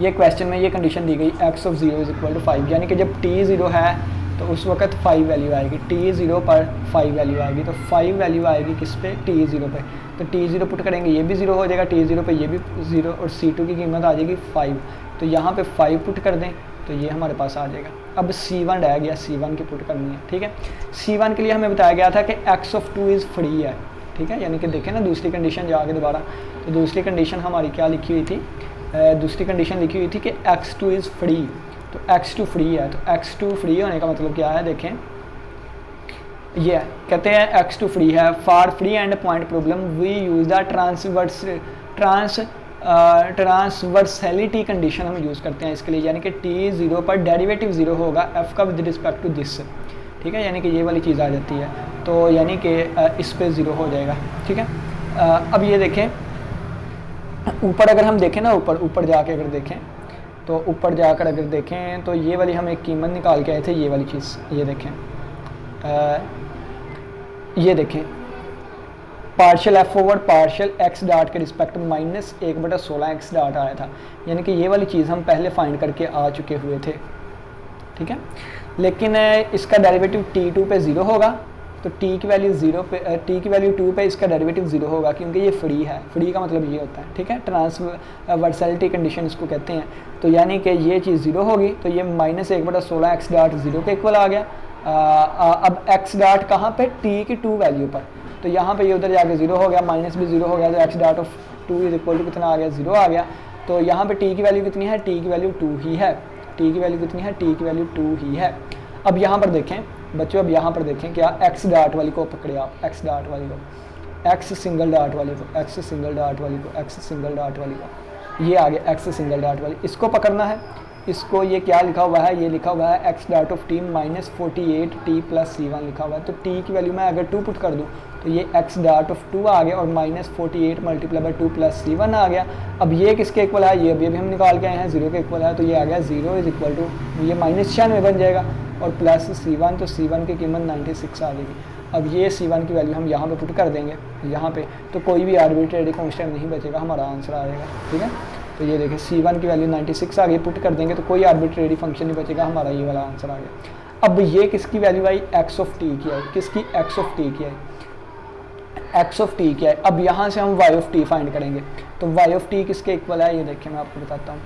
S1: ये क्वेश्चन में ये कंडीशन दी गई x ऑफ 0 = 5, यानी कि जब t 0 है तो उस वक्त 5 वैल्यू आएगी, t 0 पर 5 वैल्यू आएगी, तो 5 वैल्यू आएगी किस पे, t 0 पे, तो t 0 पुट करेंगे ये भी 0 हो जाएगा, t 0 पे ये भी 0 और c2 की कीमत आ जाएगी 5, तो यहाँ पे 5 पुट कर दें तो ये हमारे पास आ जाएगा। अब C1 रह गया, C1 की पुट करनी है, ठीक है। C1 के लिए हमें बताया गया था कि x ऑफ 2 इज़ फ्री है, ठीक है, यानी कि देखें ना दूसरी कंडीशन जाके दोबारा, तो दूसरी कंडीशन हमारी क्या लिखी हुई थी, दूसरी कंडीशन लिखी हुई थी कि x2 इज़ फ्री, तो x2 फ्री है, तो x2 फ्री होने का मतलब क्या है, देखें ये कहते हैं x2 फ्री है। For free end point problem we use the transversality condition हम यूज़ करते हैं इसके लिए, यानी कि t 0 पर डेरिवेटिव 0 होगा f का विद रिस्पेक्ट टू दिस, ठीक है, यानी कि ये वाली चीज़ आ जाती है, तो यानी कि इस पे 0 हो जाएगा, ठीक है। अब ये देखें ऊपर अगर हम देखें ना, ऊपर जाके अगर देखें, तो ऊपर जाकर अगर देखें तो ये वाली हम एक कीमत निकाल के आए थे, ये वाली चीज़, ये देखें partial F over partial x dot के रिस्पेक्ट माइनस 1/16 एक्स डाट आया था, यानी कि ये वाली चीज़ हम पहले फाइंड करके आ चुके हुए थे, ठीक है। लेकिन इसका डेरिवेटिव t2 पे 0 होगा, तो t की वैल्यू 0 पे, t की वैल्यू 2 पे इसका डेरिवेटिव 0 होगा, क्योंकि ये फ्री है, फ्री का मतलब ये होता है, ठीक है, ट्रांसवर्सलिटी कंडीशन इसको कहते हैं। तो यानी कि ये चीज़ 0 होगी, तो ये माइनस 1/16 एक्स डाट 0 के इक्वल आ गया। अब एक्स डाट कहाँ पे, t की 2 वैल्यू पर, तो यहाँ पे ये उधर जाके 0 हो गया, माइनस भी 0 हो गया, तो x dot of 2 is equal to कितना आ गया, 0 आ गया। तो यहाँ पे t की वैल्यू कितनी है, t की वैल्यू 2 ही है, t की वैल्यू कितनी है, t की वैल्यू 2 ही है। अब यहाँ पर देखें बच्चों, अब यहाँ पर देखें क्या, एक्स डाट वाली को पकड़े आप, एक्स डाट वाली को, एक्स सिंगल डाट वाली को, एक्स सिंगल डाट वाली को, एक्स सिंगल डाट वाली को, ये आ गया एक्स सिंगल डाट वाली, इसको पकड़ना है। इसको ये क्या लिखा हुआ है, ये लिखा हुआ है x dot of T minus 48 T plus C1 लिखा हुआ है। तो टी की वैल्यू मैं अगर 2 पुट कर दूँ तो ये एक्स डाट ऑफ 2 आ गया और minus 48 multiply by 2 plus C1 आ गया। अब ये किसके इक्वल है, ये भी हम निकाल के आए हैं, 0 के इक्वल है, तो ये आ गया 0 इज इक्वल टू, ये माइनस 96 बन जाएगा और प्लस C1, तो C1 की कीमत 96 आ जाएगी। अब ये C1 की वैल्यू हम यहाँ पे पुट कर देंगे, यहाँ पे तो कोई भी आर्बिट्रेरी कांस्टेंट नहीं बचेगा, हमारा आंसर आ जाएगा, ठीक है। तो ये देखिए C1 की वैल्यू 96 आ गई, पुट कर देंगे तो कोई आर्बिट्रेरी फंक्शन नहीं बचेगा, हमारा ये वाला आंसर आ गया। अब ये किसकी value I, x of t की आई, किसकी, x ऑफ t की आई, x ऑफ t की आई। अब यहाँ से हम y ऑफ t फाइंड करेंगे, तो y ऑफ t किसके इक्वल है, ये देखिए मैं आपको बताता हूँ,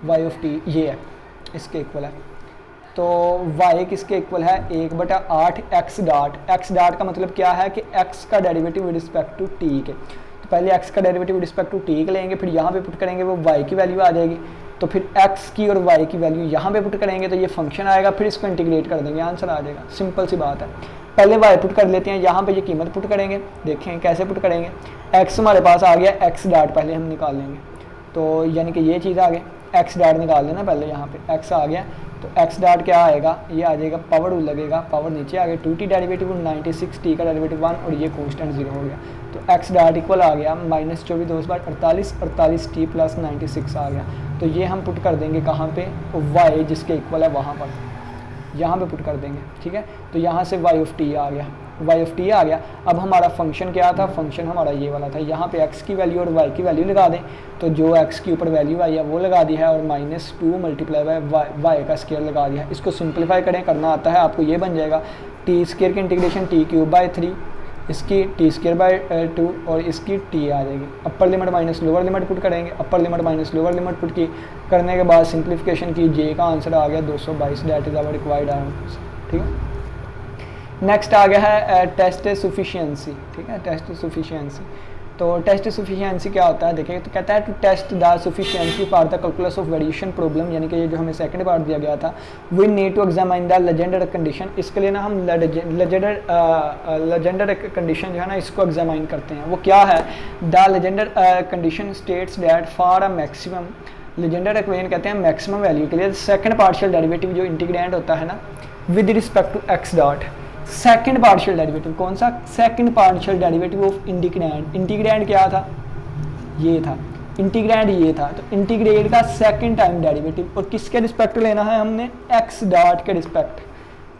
S1: y ऑफ t ये है, इसके इक्वल है। तो y किसके इक्वल है, 1/8 x डाट, x डाट का मतलब क्या है कि x का derivative with respect to t के, तो पहले x का derivative with respect to t के लेंगे, फिर यहाँ पे पुट करेंगे, वो y की वैल्यू आ जाएगी, तो फिर x की और y की वैल्यू यहाँ पे पुट करेंगे तो ये फंक्शन आएगा, फिर इसको इंटीग्रेट कर देंगे, आंसर आ जाएगा, सिंपल सी बात है। पहले y पुट कर लेते हैं, यहाँ पे ये कीमत पुट करेंगे, देखें कैसे पुट करेंगे, x हमारे पास आ गया, x डाट पहले हम निकाल लेंगे, तो यानी कि ये चीज़ आ गई, x डाट निकाल लेना पहले, यहाँ पे x आ गया, तो x डाट क्या आएगा, ये आ जाएगा, पावर लगेगा, पावर नीचे आ गया, 2t डेरिवेटिव 96, t का डेरिवेटिव 1 और ये कॉन्स्टेंट 0 हो गया, तो x डाट इक्वल आ गया माइनस 24 2 बार 48, 48t प्लस 96 आ गया। तो ये हम पुट कर देंगे कहाँ पे, y जिसके इक्वल है वहाँ पर, यहाँ पे पुट कर देंगे, ठीक है। तो यहाँ से y ऑफ t आ गया, y ऑफ t आ गया। अब हमारा फंक्शन क्या था, फंक्शन हमारा ये वाला था, यहाँ पे x की वैल्यू और y की वैल्यू लगा दें, तो जो x के ऊपर वैल्यू आई है वो लगा दी है और माइनस 2 मल्टीप्लाई बाय y का स्क्वायर लगा दिया है। इसको सिंप्लीफाई करें, करना आता है आपको, ये बन जाएगा t स्क्वायर की इंटीग्रेशन t³/3, इसकी t²/2 और इसकी t आ जाएगी। Upper limit minus lower limit put करेंगे, upper limit minus lower limit put की करने के बाद सिंप्लीफिकेशन की, j का आंसर आ गया 222, that is our required answer, ठीक है। नेक्स्ट आ गया है टेस्ट सफिशिएंसी, ठीक है, टेस्ट सफिशिएंसी। तो टेस्ट सफिशिएंसी क्या होता है, देखिए, तो कहता है to test the sufficiency for the calculus of variation problem, यानी कि ये जो हमें सेकंड पार्ट दिया गया था, we need to examine the Legendre condition. इसके लिए ना हम लेजेंडर कंडीशन जो है ना, इसको एग्जामिन करते हैं। वो क्या है, the Legendre condition states that for a maximum, Legendre equation कहते हैं मैक्सिमम वैल्यू के लिए सेकंड पार्शियल डेरिवेटिव जो इंटीग्रेंड होता है ना with respect to x dot, second partial derivative कौन सा, second partial derivative of integrand. Integrand क्या था, ये था, इंटीग्रैंड ये था, तो इंटीग्रेट का सेकंड टाइम डेरिवेटिव, और किसके रिस्पेक्ट लेना है हमने, एक्स डॉट के रिस्पेक्ट,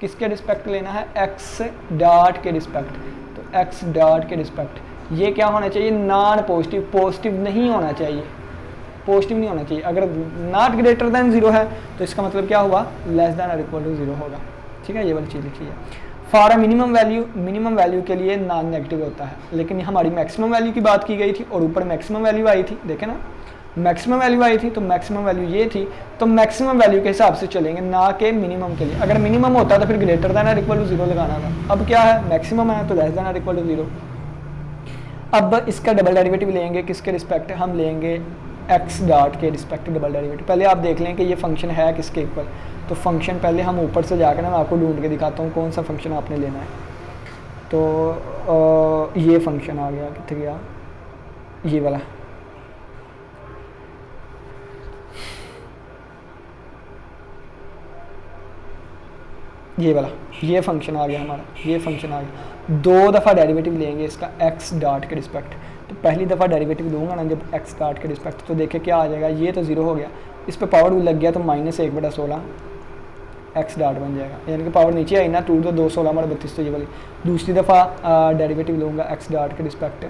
S1: किसके रिस्पेक्ट लेना है, एक्स डॉट के रिस्पेक्ट, तो एक्स डॉट के रिस्पेक्ट। ये क्या होना चाहिए, नॉन पॉजिटिव, पॉजिटिव नहीं होना चाहिए, पॉजिटिव नहीं होना चाहिए। अगर नॉट ग्रेटर देन 0 है तो इसका मतलब क्या हुआ, लेस देन और इक्वल टू 0 होगा, ठीक है, ये वाली चीज़ लिखी है। For a minimum value, minimum value के लिए नॉन नेगेटिव होता है, लेकिन हमारी मैक्सिमम वैल्यू की बात की गई थी और ऊपर मैक्सिमम वैल्यू आई थी, देखें ना, मैक्सिमम वैल्यू आई थी, तो मैक्सिमम वैल्यू ये थी, तो मैक्सिमम वैल्यू के हिसाब से चलेंगे, ना कि मिनिमम के लिए। अगर मिनिमम होता तो फिर ग्रेटर देन और इक्वल टू जीरो लगाना था। अब क्या है, मैक्सिमम है तो लेस देन और इक्वल टू जीरो। अब इसका डबल डेरिवेटिव लेंगे, किसके रिस्पेक्ट, हम लेंगे एक्स डॉट के रिस्पेक्ट डबल डेरिवेटिव। पहले आप देख लें कि ये फंक्शन है किसके इक्वल, तो फंक्शन पहले हम ऊपर से जाकर ना मैं आपको ढूंढ के दिखाता हूँ कौन सा फंक्शन आपने लेना है। तो ये फंक्शन आ गया, कितने गया, ये वाला, ये वाला, ये फंक्शन आ गया हमारा, ये फंक्शन आ गया। दो दफ़ा डेरिवेटिव लेंगे इसका एक्स डॉट के रिस्पेक्ट। तो पहली दफ़ा डेरिवेटिव लूँगा ना जब एक्स डॉट के रिस्पेक्ट, तो देखे क्या आ जाएगा, ये तो ज़ीरो हो गया, इस पर पावर लग गया तो -1/16 एक्स डॉट बन जाएगा, यानी कि पावर नीचे आई ना, 2 16 तो ये वाली। दूसरी दफ़ा डेरिवेटिव लूँगा एक्स डॉट के रिस्पेक्ट,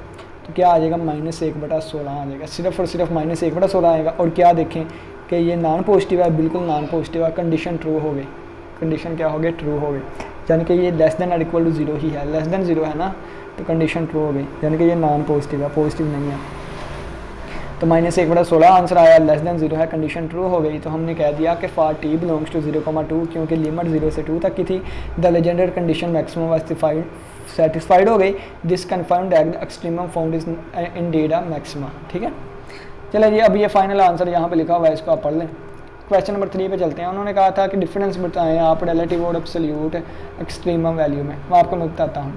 S1: तो क्या आ जाएगा, -1/16 आ जाएगा, सिर्फ और सिर्फ -1/16 आएगा। और क्या देखें कि ये नॉन पॉजिटिव है, बिल्कुल नॉन पॉजिटिव है, कंडीशन ट्रू हो गई, कंडीशन क्या हो गई, ट्रू हो गई, यानी कि ये लेस देन और इक्वल टू जीरो ही है, लेस देन जीरो है ना, तो कंडीशन ट्रू हो गई, यानी कि ये नॉन पॉजिटिव है, पॉजिटिव नहीं है। तो -1/16 आंसर आया, लेस देन जीरो है, कंडीशन ट्रू हो गई। तो हमने कह दिया कि फॉर t बिलोंग्स टू 0,2, क्योंकि लिमिट 0 से 2 तक की थी, the Legendre condition maximum was satisfied हो गई, this confirm that the extremum found is in data maxima. ठीक है, चलिए जी, अब ये फाइनल आंसर यहाँ पे लिखा हुआ है, इसको आप पढ़ लें। क्वेश्चन नंबर 3 पे चलते हैं। उन्होंने कहा था कि डिफरेंस बताएं आप रिलेटिव और एब्सोल्यूट एक्सट्रीमम वैल्यू में। मैं आपको मैं बताता हूँ,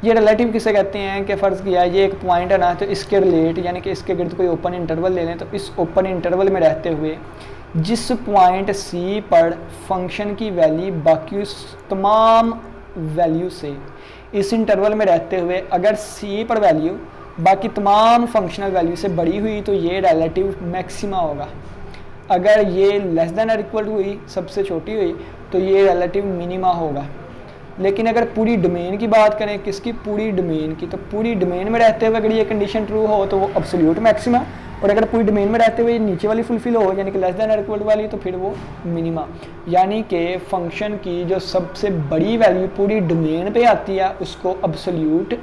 S1: ये रिलेटिव किसे कहते हैं कि फ़र्ज़ किया ये एक पॉइंट है ना, तो इसके रिलेट यानी कि इसके गिर्द कोई ओपन इंटरवल ले लें, तो इस ओपन इंटरवल में रहते हुए जिस पॉइंट सी पर फंक्शन की वैल्यू बाकी तमाम वैल्यू से, इस इंटरवल में रहते हुए अगर सी पर वैल्यू बाकी तमाम फंक्शनल वैल्यू से बड़ी हुई तो ये रिलेटिव मैक्सिमा होगा। अगर ये लेस देन और इक्वल टू हुई, सबसे छोटी हुई, तो ये रिलेटिव मिनिमा होगा। लेकिन अगर पूरी डोमेन की बात करें, किसकी, पूरी डोमेन की, तो पूरी डोमेन में रहते हुए अगर ये कंडीशन ट्रू हो तो वो एब्सोल्यूट मैक्सिमा, और अगर पूरी डोमेन में रहते हुए नीचे वाली फुलफिल हो यानी कि लेस देन और इक्वल टू वाली, तो फिर वो मिनिमा। यानी कि फंक्शन की जो सबसे बड़ी वैल्यू पूरी डोमेन पे आती है उसको एब्सोल्यूट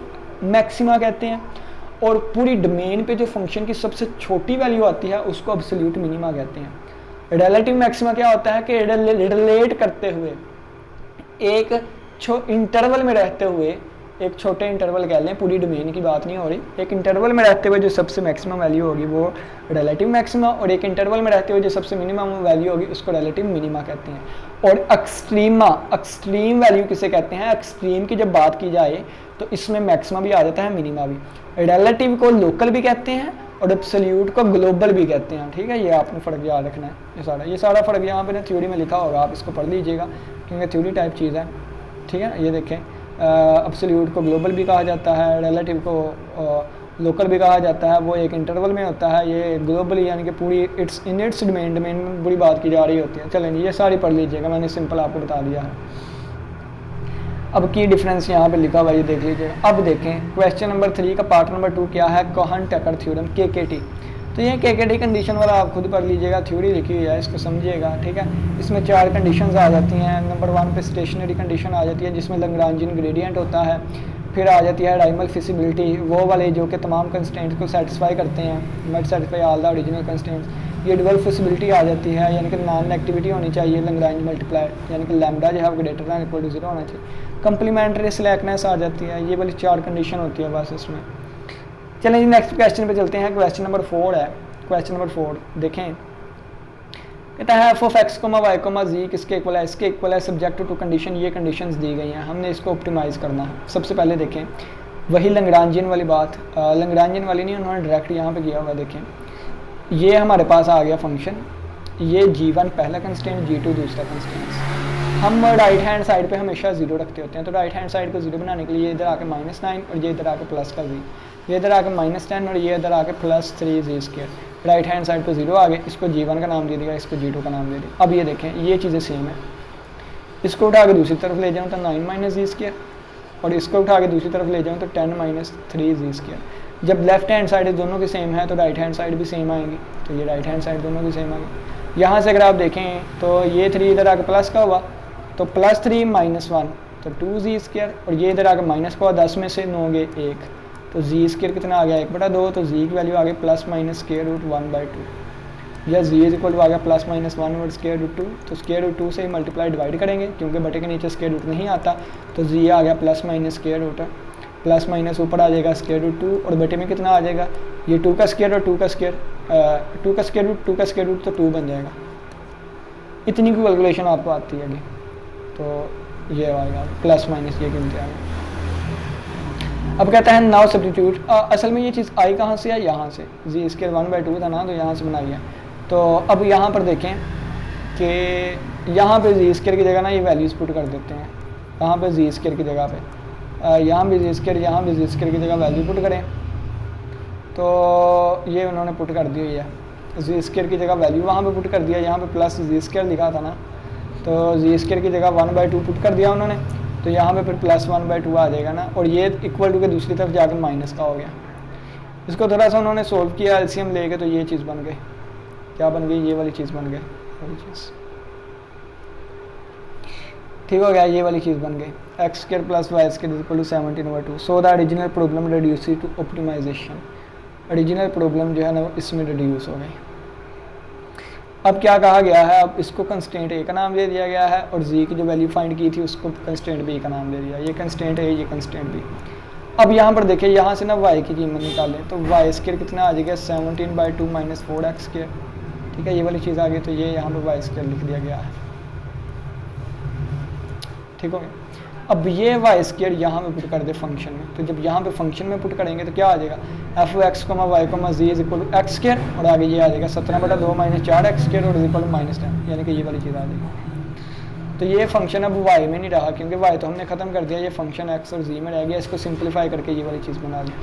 S1: मैक्सिमा कहते हैं, और पूरी डोमेन पे जो फंक्शन की सबसे छोटी वैल्यू आती है उसको एब्सोल्यूट मिनिमा कहते हैं। रिलेटिव मैक्सिमा क्या होता है कि रिलेट करते हुए एक इंटरवल में रहते हुए, एक छोटे इंटरवल कह लें, पूरी डोमेन की बात नहीं हो रही, एक इंटरवल में रहते हुए जो सबसे मैक्सिमम वैल्यू होगी वो रिलेटिव मैक्सिमा, और एक इंटरवल में रहते हुए जो सबसे मिनिमम वैल्यू होगी उसको रिलेटिव मिनिमा कहते हैं। और एक्सट्रीम वैल्यू किसे कहते हैं, एक्सट्रीम की जब बात की जाए तो इसमें मैक्सिमा भी आ जाता है, मिनिमा भी। रिलेटिव को लोकल भी कहते हैं और एब्सोल्यूट को ग्लोबल भी कहते हैं। ठीक है, ये आपने फ़र्क याद रखना है। ये सारा फ़र्क यहाँ पे ना थ्योरी में लिखा होगा, आप इसको पढ़ लीजिएगा क्योंकि थ्योरी टाइप चीज़ है। ठीक है, ये देखें, एब्सोल्यूट को ग्लोबल भी कहा जाता है, रिलेटिव को लोकल भी कहा जाता है, वो एक इंटरवल में होता है, ये ग्लोबली यानी कि पूरी इट्स डोमेन में बुरी बात की जा रही होती है। चलें, ये सारी पढ़ लीजिएगा, मैंने सिंपल आपको बता दिया है। अब की डिफरेंस यहाँ पे लिखा हुआ, ये देख लीजिए। अब देखें क्वेश्चन नंबर 3 का पार्ट नंबर 2 क्या है, कोहन-टकर थ्योरम, KKT। तो ये KKT कंडीशन वाला आप खुद पढ़ लीजिएगा, थ्योरी लिखी हुई है, इसको समझिएगा। ठीक है, इसमें 4 कंडीशंस आ जाती हैं। नंबर 1 पे स्टेशनरी कंडीशन आ जाती है जिसमें लैग्रांजियन ग्रेडियंट होता है। फिर आ जाती है डायमल फिजिबिलिटी, वो वाले जो कि तमाम कंस्ट्रेंट्स को सेटिस्फाई करते हैं, met satisfy all the original constraints. ये डबल फिजिबिलिटी आ जाती है, यानी कि नॉन नेगेटिविटी होनी चाहिए, लैग्रांज मल्टीप्लाई यानी कि लैम्डा जो है ग्रेटर दैन इक्वल टू 0 होना चाहिए। कंप्लीमेंट्री स्लैकनेस आ जाती है, ये वाली 4 कंडीशन होती है बस इसमें। चलें जी, नेक्स्ट क्वेश्चन पे चलते हैं। क्वेश्चन नंबर 4 है। क्वेश्चन नंबर 4 देखें, कहता है एफ ऑफ एक्स वाई जी किसके इक्वल है, इसके इक्वल है सब्जेक्ट टू कंडीशन। ये कंडीशंस दी गई हैं, हमने इसको ऑप्टिमाइज करना है। सबसे पहले देखें वही लैग्रांजियन वाली बात, लैग्रांजियन वाली नहीं, उन्होंने डायरेक्ट यहाँ पे किया हुआ। देखें ये हमारे पास आ गया फंक्शन, ये G1 पहला कंस्ट्रेंट, G2 दूसरा कंस्ट्रेंट। हम राइट हैंड साइड पे हमेशा 0 रखते होते हैं, तो राइट हैंड साइड को 0 बनाने के लिए ये इधर आके -9 और ये इधर आके प्लस का जी, ये इधर आके -10 और ये इधर आके +3z²। राइट हैंड साइड पे 0 आ गए, इसको G1 का नाम दे दिया, इसको G2 का नाम दे दिया। अब ये देखें ये चीज़ें सेम है, इसको उठा के दूसरी तरफ ले जाऊँ तो 9 - z², और इसको उठा के दूसरी तरफ ले जाऊँ तो 10 - 3z²। जब लेफ्ट हैंड साइड दोनों की सेम है तो राइट हैंड साइड भी सेम आएंगी, तो ये राइट हैंड साइड दोनों की सेम आएंगी। यहाँ से अगर आप देखें तो ये 3 इधर आके प्लस का हुआ तो +3 - 1 तो 2z², और ये इधर आके माइनस का हुआ, 10 में से 9 गए 1, तो जी स्केयर कितना आ गया 1/2, तो जी की वैल्यू आ गई प्लस माइनस स्केयर रूट 1/2, या जी इज इक्वल टू आ गया प्लस माइनस 1 स्केयर रूट 2, तो स्केयर रूट 2 से ही मल्टीप्लाई डिवाइड करेंगे क्योंकि बटे के नीचे स्केयर रूट नहीं आता, तो जी आ गया plus minus square root, plus minus ऊपर आ जाएगा स्केयर रूट 2 और बटे में कितना आ जाएगा, ये 2 का स्केयर और 2 का स्केयर, 2 का स्केयर रूट 2 का स्केयर रूट तो 2 बन जाएगा। इतनी की कैलकुलेशन आपको आती है अभी, तो ये आएगा प्लस माइनस ये गिनते आएगा। अब कहता है नाउ सब्स्टिट्यूट, असल में ये चीज़ आई कहाँ से है, यहाँ से, जी स्केयर 1/2 था ना, तो यहाँ से बनाई है। तो अब यहाँ पर देखें कि यहाँ पे जी स्केयर की जगह ना ये वैल्यूज़ पुट कर देते हैं, यहाँ पे जी स्केयर की जगह पे, यहाँ भी जी स्केयर, यहाँ भी जी स्केयर की जगह वैल्यू पुट करें, तो ये उन्होंने पुट कर दी हुई है, जी स्केयर की जगह वैल्यू वहाँ पे पुट कर दिया, यहाँ पे प्लस जी स्केयर लिखा था ना, तो जी स्केयर की जगह 1/2 पुट कर दिया उन्होंने, तो यहाँ पे फिर प्लस 1/2 आ जाएगा ना, और ये इक्वल टू के दूसरी तरफ जाकर माइनस का हो गया। इसको थोड़ा सा उन्होंने सोल्व किया एलसीएम लेके, तो ये चीज़ बन गई, क्या बन गई, ये वाली चीज़ बन गई, वाली चीज़ ठीक हो गया, ये वाली चीज़ बन गई, x square plus y square is equal to 17/2। So the original problem reduce to optimisation, original problem जो है ना वो इसमें रिड्यूस हो गई। अब क्या कहा गया है, अब इसको कंस्टेंट ए का नाम दे दिया गया है, और जी की जो वैल्यू फाइंड की थी उसको कंस्टेंट बी का नाम दे दिया, ये कंस्टेंट ए, ये कंस्टेंट बी। अब यहाँ पर देखिए, यहाँ से ना वाई की कीमत निकालें, तो वाई स्क्वायर कितना आ जाएगा 17/2 माइनस 4x स्क्वायर, ठीक है, ये वाली चीज़ आ गई, तो ये यहाँ पर वाई स्क्वायर लिख दिया गया है, ठीक हो गया। अब ये वाई स्क्वायर यहाँ में पुट कर दे फंक्शन में, तो जब यहाँ पे फंक्शन में पुट करेंगे तो क्या आ जाएगा, f x comma y comma g is equal to x square, और आगे ये आ जाएगा 17/2 माइनस 4x स्क्वायर और इज इक्वल टू -10, यानी कि ये वाली चीज़ आ जाएगी। तो ये फंक्शन अब वाई में नहीं रहा, क्योंकि वाई तो हमने खत्म कर दिया, ये फंक्शन एक्स और जी में रह गया, इसको सिंप्लीफाई करके ये वाली चीज़ बना लिया।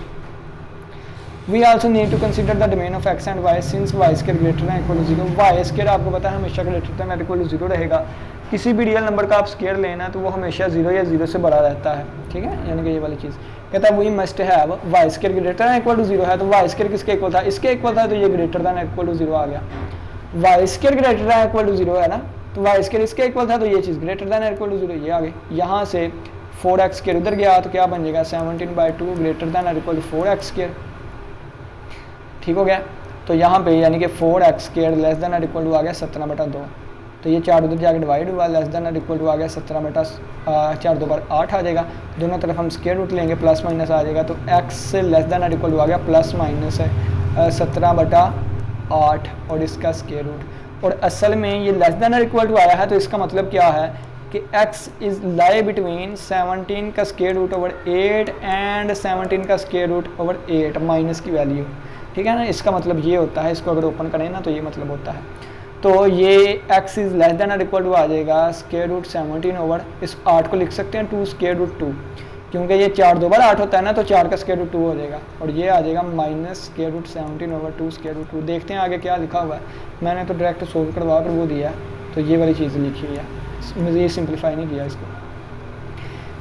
S1: We also need to consider the domain of x and y since y square greater than equal to 0। Y square आपको पता है हमेशा ग्रेटर दैन इक्वल टू 0 रहेगा, किसी भी रियल नंबर का आप स्क्वायर लेना तो वो हमेशा 0 या 0 से बड़ा रहता है, ठीक है, यानी कि ये वाली चीज़ कहता है we must have y square greater than equal to 0 है, तो वाई स्क्वायर किसके इक्वल था, इसके इक्वल था, तो ये ग्रेटर दैन इक्वल टू 0 आ गया। Y square greater than equal to 0 है ना, तो वाई स्क्वायर इसके इक्वल था, तो ये चीज़ ग्रेटर दैन इक्वल टू 0 ये आ गई। यहाँ से 4x स्क्वायर उधर गया तो क्या बन जाएगा 17/2 greater than equal to 4x square, ठीक हो गया। तो यहाँ पे यानी कि 4x square less than equal to आ गया 17/2, तो ये 4 उधर जाकर डिवाइड हुआ, लेस दैन इक्वल टू आ गया 17/4 2 बार 8 आ जाएगा, दोनों तरफ हम स्क्वायर रूट लेंगे, प्लस माइनस आ जाएगा, तो x से लेस दैन इक्वल टू आ गया प्लस माइनस 17/8 और इसका स्क्वायर रूट, और असल में ये लेस दैन इक्वल टू आया है, तो इसका मतलब क्या है कि x इज लाई बिटवीन 17 का स्क्वायर रूट ओवर 8 एंड 17 का स्क्वायर रूट ओवर 8 माइनस की वैल्यू, ठीक है ना, इसका मतलब ये होता है, इसको अगर ओपन करें ना तो ये मतलब होता है, तो ये x is less than equal to आ जाएगा स्क्वायर रूट 17 ओवर, इस 8 को लिख सकते हैं 2 स्क्वायर रूट 2, क्योंकि ये 4 2 बार 8 होता है ना, तो 4 का स्क्वायर रूट 2 हो जाएगा, और ये आ जाएगा minus square root 17 over 2 square root 2। देखते हैं आगे क्या लिखा हुआ है, मैंने तो डायरेक्ट सोल्व करवा कर वो दिया, तो ये वाली चीज़ लिखी हुई है, मुझे ये सिंप्लीफाई नहीं किया इसको।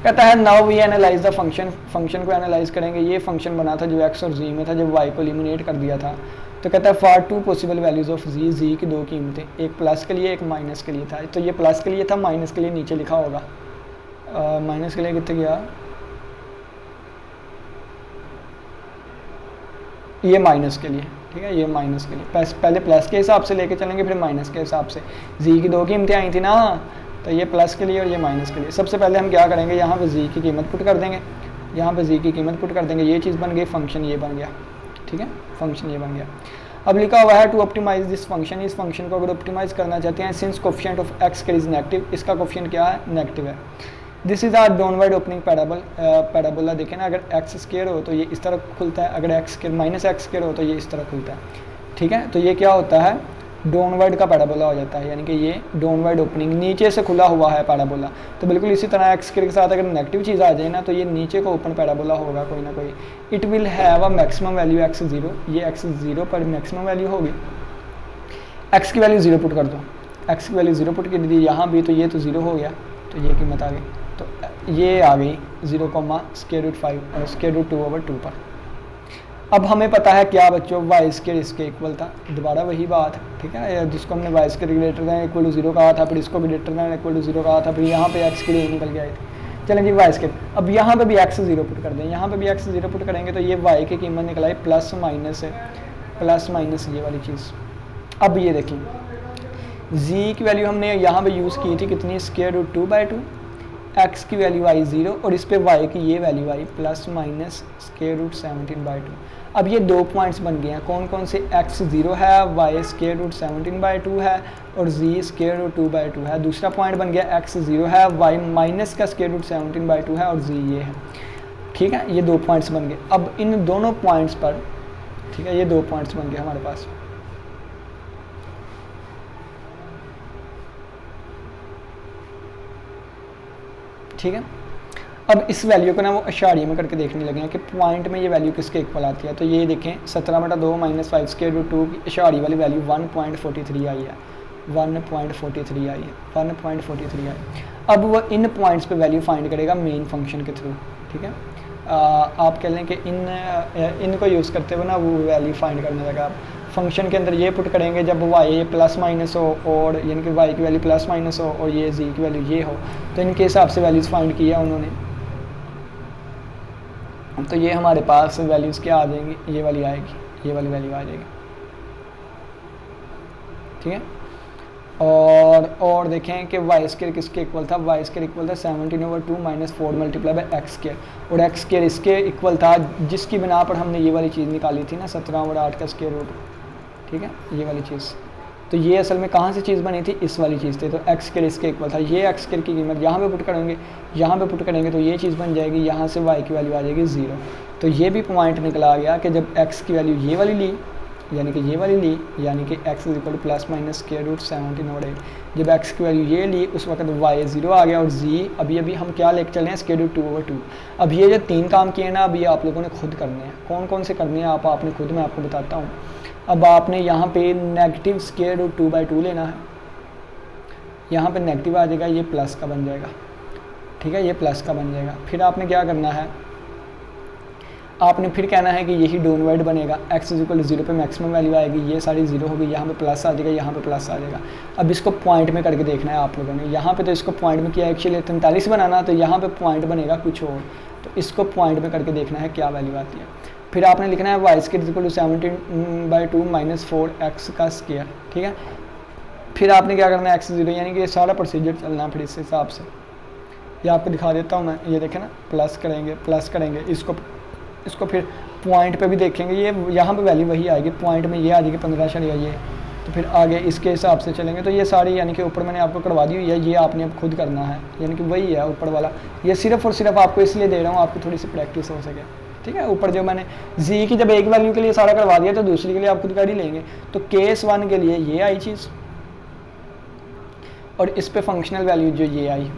S1: कहता है now we analyse the function, function को एनालाइज करेंगे, ये फंक्शन बना था जो x और z में था, जब y को एलिमिनेट कर दिया था, तो कहता है for 2 possible values of z की 2 कीमतें, एक प्लस के लिए एक माइनस के लिए था, तो ये प्लस के लिए था, माइनस के लिए नीचे लिखा होगा, माइनस के लिए कितने गया, ये माइनस के लिए, ठीक है, ये माइनस के लिए, पहले प्लस के हिसाब से लेके चलेंगे, फिर माइनस के हिसाब से, z की 2 कीमतें आई थी ना, तो ये प्लस के लिए और ये माइनस के लिए। सबसे पहले हम क्या करेंगे, यहाँ पे z की कीमत पुट कर देंगे, यहाँ पे z की कीमत पुट कर देंगे, ये चीज़ बन गई, फंक्शन ये बन गया, ठीक है, फंक्शन ये बन गया। अब लिखा हुआ है टू ऑप्टिमाइज दिस फंक्शन, इस फंक्शन को अगर ऑप्टिमाइज करना चाहते हैं, since coefficient of x is negative, इसका कोफिशिएंट क्या है, नेगेटिव है। This is our downward opening parabola, देखें ना, अगर x स्क्वायर हो तो ये इस तरह खुलता है, अगर x square minus x square हो तो ये इस तरह खुलता है, ठीक है, तो ये क्या होता है, डाउनवर्ड का पैराबोला हो जाता है, यानी कि ये डाउनवर्ड ओपनिंग, नीचे से खुला हुआ है पैराबोला। तो बिल्कुल इसी तरह x स्क्वायर के साथ अगर नेगेटिव चीज़ आ जाए ना, तो ये नीचे को ओपन पैराबोला होगा कोई ना कोई। It will have a maximum value x0, ये x0 पर मैक्सिमम वैल्यू होगी, x की वैल्यू 0 पुट कर दो, x की वैल्यू 0 पुट कर दी यहाँ भी, तो ये तो 0 हो गया, तो ये कीमत आ गई, तो ये आ गई 0,5 और स्क्वायर रूट 2 ओवर 2 पर। अब हमें पता है क्या बच्चों, वाई स्क्वायर इसके इक्वल था, दोबारा वही बात, ठीक है, जिसको हमने y square greater than equal to 0 कहा था, फिर इसको ग्रेटर दैन इक्वल टू 0 कहा था, फिर यहाँ पे एक्स के लिए निकल गया, चलें जी वाई स्केयर, अब यहाँ पे भी एक्स 0 पुट कर दें, यहाँ पे भी एक्स 0 पुट करेंगे तो ये वाई की कीमत निकल आई प्लस माइनस ये वाली चीज़। अब ये देखें जी की वैल्यू हमने यहाँ पे यूज़ की थी कितनी, स्क्वायर रूट 2/2, एक्स की वैल्यू आई 0 और इस पे वाई की ये वैल्यू आई प्लस माइनस स्क्वायर रूट 17/2। अब ये 2 पॉइंट्स बन गए हैं, कौन कौन से, एक्स 0 है, वाई स्क्वायर रूट 17/2 है और जी स्क्वायर रूट 2/2 है। दूसरा पॉइंट बन गया एक्स 0 है, वाई माइनस का स्क्वायर रूट 17/2 है और जी ये है। ठीक है, ये 2 पॉइंट्स बन गए। अब इन दोनों पॉइंट्स पर, ठीक है, ये 2 पॉइंट्स बन गए हमारे पास। ठीक है, अब इस वैल्यू को ना वो अशारिये में करके देखने लगे हैं कि पॉइंट में ये वैल्यू किसके इक्वल आती है। तो ये देखें 17/2 माइनस 5 स्क्वायर रूट 2 की अशारिये वाली वैल्यू 1.43 आई है, 1.43 आई है, 1.43 आई। अब वो इन पॉइंट्स पे वैल्यू फाइंड करेगा मेन फंक्शन के थ्रू। ठीक है, आप कह लें कि इनको यूज़ करते हुए ना वो वैल्यू फाइंड करने लगा। आप फंक्शन के अंदर ये पुट करेंगे जब वाई प्लस माइनस हो और यानी कि वाई की वैल्यू प्लस माइनस हो और ये जी की वैल्यू ये हो, तो इनके हिसाब से वैल्यूज़ फाइंड किया उन्होंने। तो ये हमारे पास वैल्यूज़ क्या आ जाएंगी, ये वाली आएगी, ये वाली वैल्यू आ जाएगी। ठीक है, और देखें कि वाई स्क्वायर किसके इक्वल था, वाई स्क्वायर इक्वल था 17/2 minus 4 multiply by x square, और एक्स स्क्वायर इसके इक्वल था जिसकी बिना पर हमने ये वाली चीज़ निकाली थी ना 17/8 का स्क्वायर रूट। ठीक है, ये वाली चीज़, तो ये असल में कहाँ से चीज़ बनी थी, इस वाली चीज़ थी। तो एक्स स्क्वायर इसके इक्वल था, ये एक्स स्क्वायर की कीमत यहाँ पे पुट करेंगे, यहाँ पे पुट करेंगे तो ये चीज़ बन जाएगी, यहाँ से वाई की वैल्यू आ जाएगी 0। तो ये भी पॉइंट निकला गया कि जब एक्स की वैल्यू ये वाली ली, यानी कि ये वाली ली, यानी कि x is equal plus minus square root 17/8, जब x की वैल्यू ये ली उस वक्त y 0 आ गया और z अभी हम क्या लेके चले हैं, स्क्वायर रूट 2/2। अब ये जो 3 काम किए ना, अभी आप लोगों ने खुद करने हैं। कौन कौन से करने हैं आपने खुद, मैं आपको बताता हूँ। अब आपने यहाँ पे नेगेटिव स्क्वायर रूट 2/2 लेना है, यहाँ पे नेगेटिव आ जाएगा, ये प्लस का बन जाएगा। ठीक है, ये प्लस का बन जाएगा। फिर आपने क्या करना है, आपने फिर कहना है कि यही डाउनवर्ड बनेगा, x इज इक्वल 0 पे मैक्सिमम वैल्यू आएगी, ये सारी 0 होगी, यहाँ पे प्लस आ जाएगा, यहाँ पे प्लस आ जाएगा। अब इसको पॉइंट में करके देखना है आप लोगों ने। यहाँ पे तो इसको पॉइंट में किया एक्चुअली 43 बनाना, तो यहाँ पे पॉइंट बनेगा कुछ और, तो इसको पॉइंट में करके देखना है क्या वैल्यू आती है। फिर आपने लिखना है y square is equal to 17/2 minus 4x का स्क्वायर। ठीक है, फिर आपने क्या करना है, x 0, यानी कि ये सारा प्रोसीजर चलना है फिर इस हिसाब से। ये आपको दिखा देता हूँ मैं, ये देखें ना, प्लस करेंगे इसको फिर पॉइंट पे भी देखेंगे, ये यहाँ पे वैल्यू वही आएगी, पॉइंट में ये आ जाएगी 15 ये, तो फिर आगे इसके हिसाब से चलेंगे। तो ये सारी यानी कि ऊपर मैंने आपको करवा दी हुई है, ये आपने अब खुद करना है, यानी कि वही है ऊपर वाला। ये सिर्फ और सिर्फ आपको इसलिए दे रहा हूँ, आपको थोड़ी सी प्रैक्टिस हो सके। ठीक है, ऊपर जो मैंने जी की जब एक वैल्यू के लिए सारा करवा दिया, तो दूसरी के लिए आप खुद कर ही लेंगे। तो केस 1 के लिए ये आई चीज़ और इस पे फंक्शनल वैल्यू जो ये आई।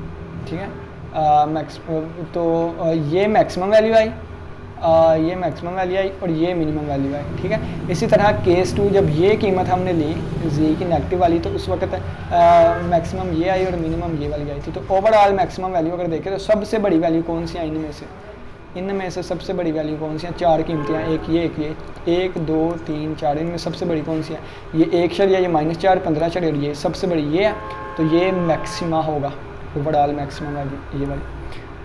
S1: ठीक है, तो ये मैक्सिमम वैल्यू आई, ये मैक्सिमम वैल्यू आई और ये मिनिमम वैल्यू आई। ठीक है, इसी तरह केस 2 जब ये कीमत हमने ली जी की नेगेटिव वाली, तो उस वक्त मैक्सिमम ये आई और मिनिमम ये वाली आई थी। तो ओवरऑल मैक्सिमम वैल्यू अगर देखें तो सबसे बड़ी वैल्यू कौन सी आई इनमें से सबसे बड़ी वैल्यू कौन सी है, 4 कीमतियाँ, एक ये 1 2 3 4, इनमें सबसे बड़ी कौन सी है, ये 1 या ये -4 15 और ये सबसे बड़ी ये है। तो ये मैक्सिमा होगा, ओवरऑल मैक्सिमम वैल्यू ये वाली,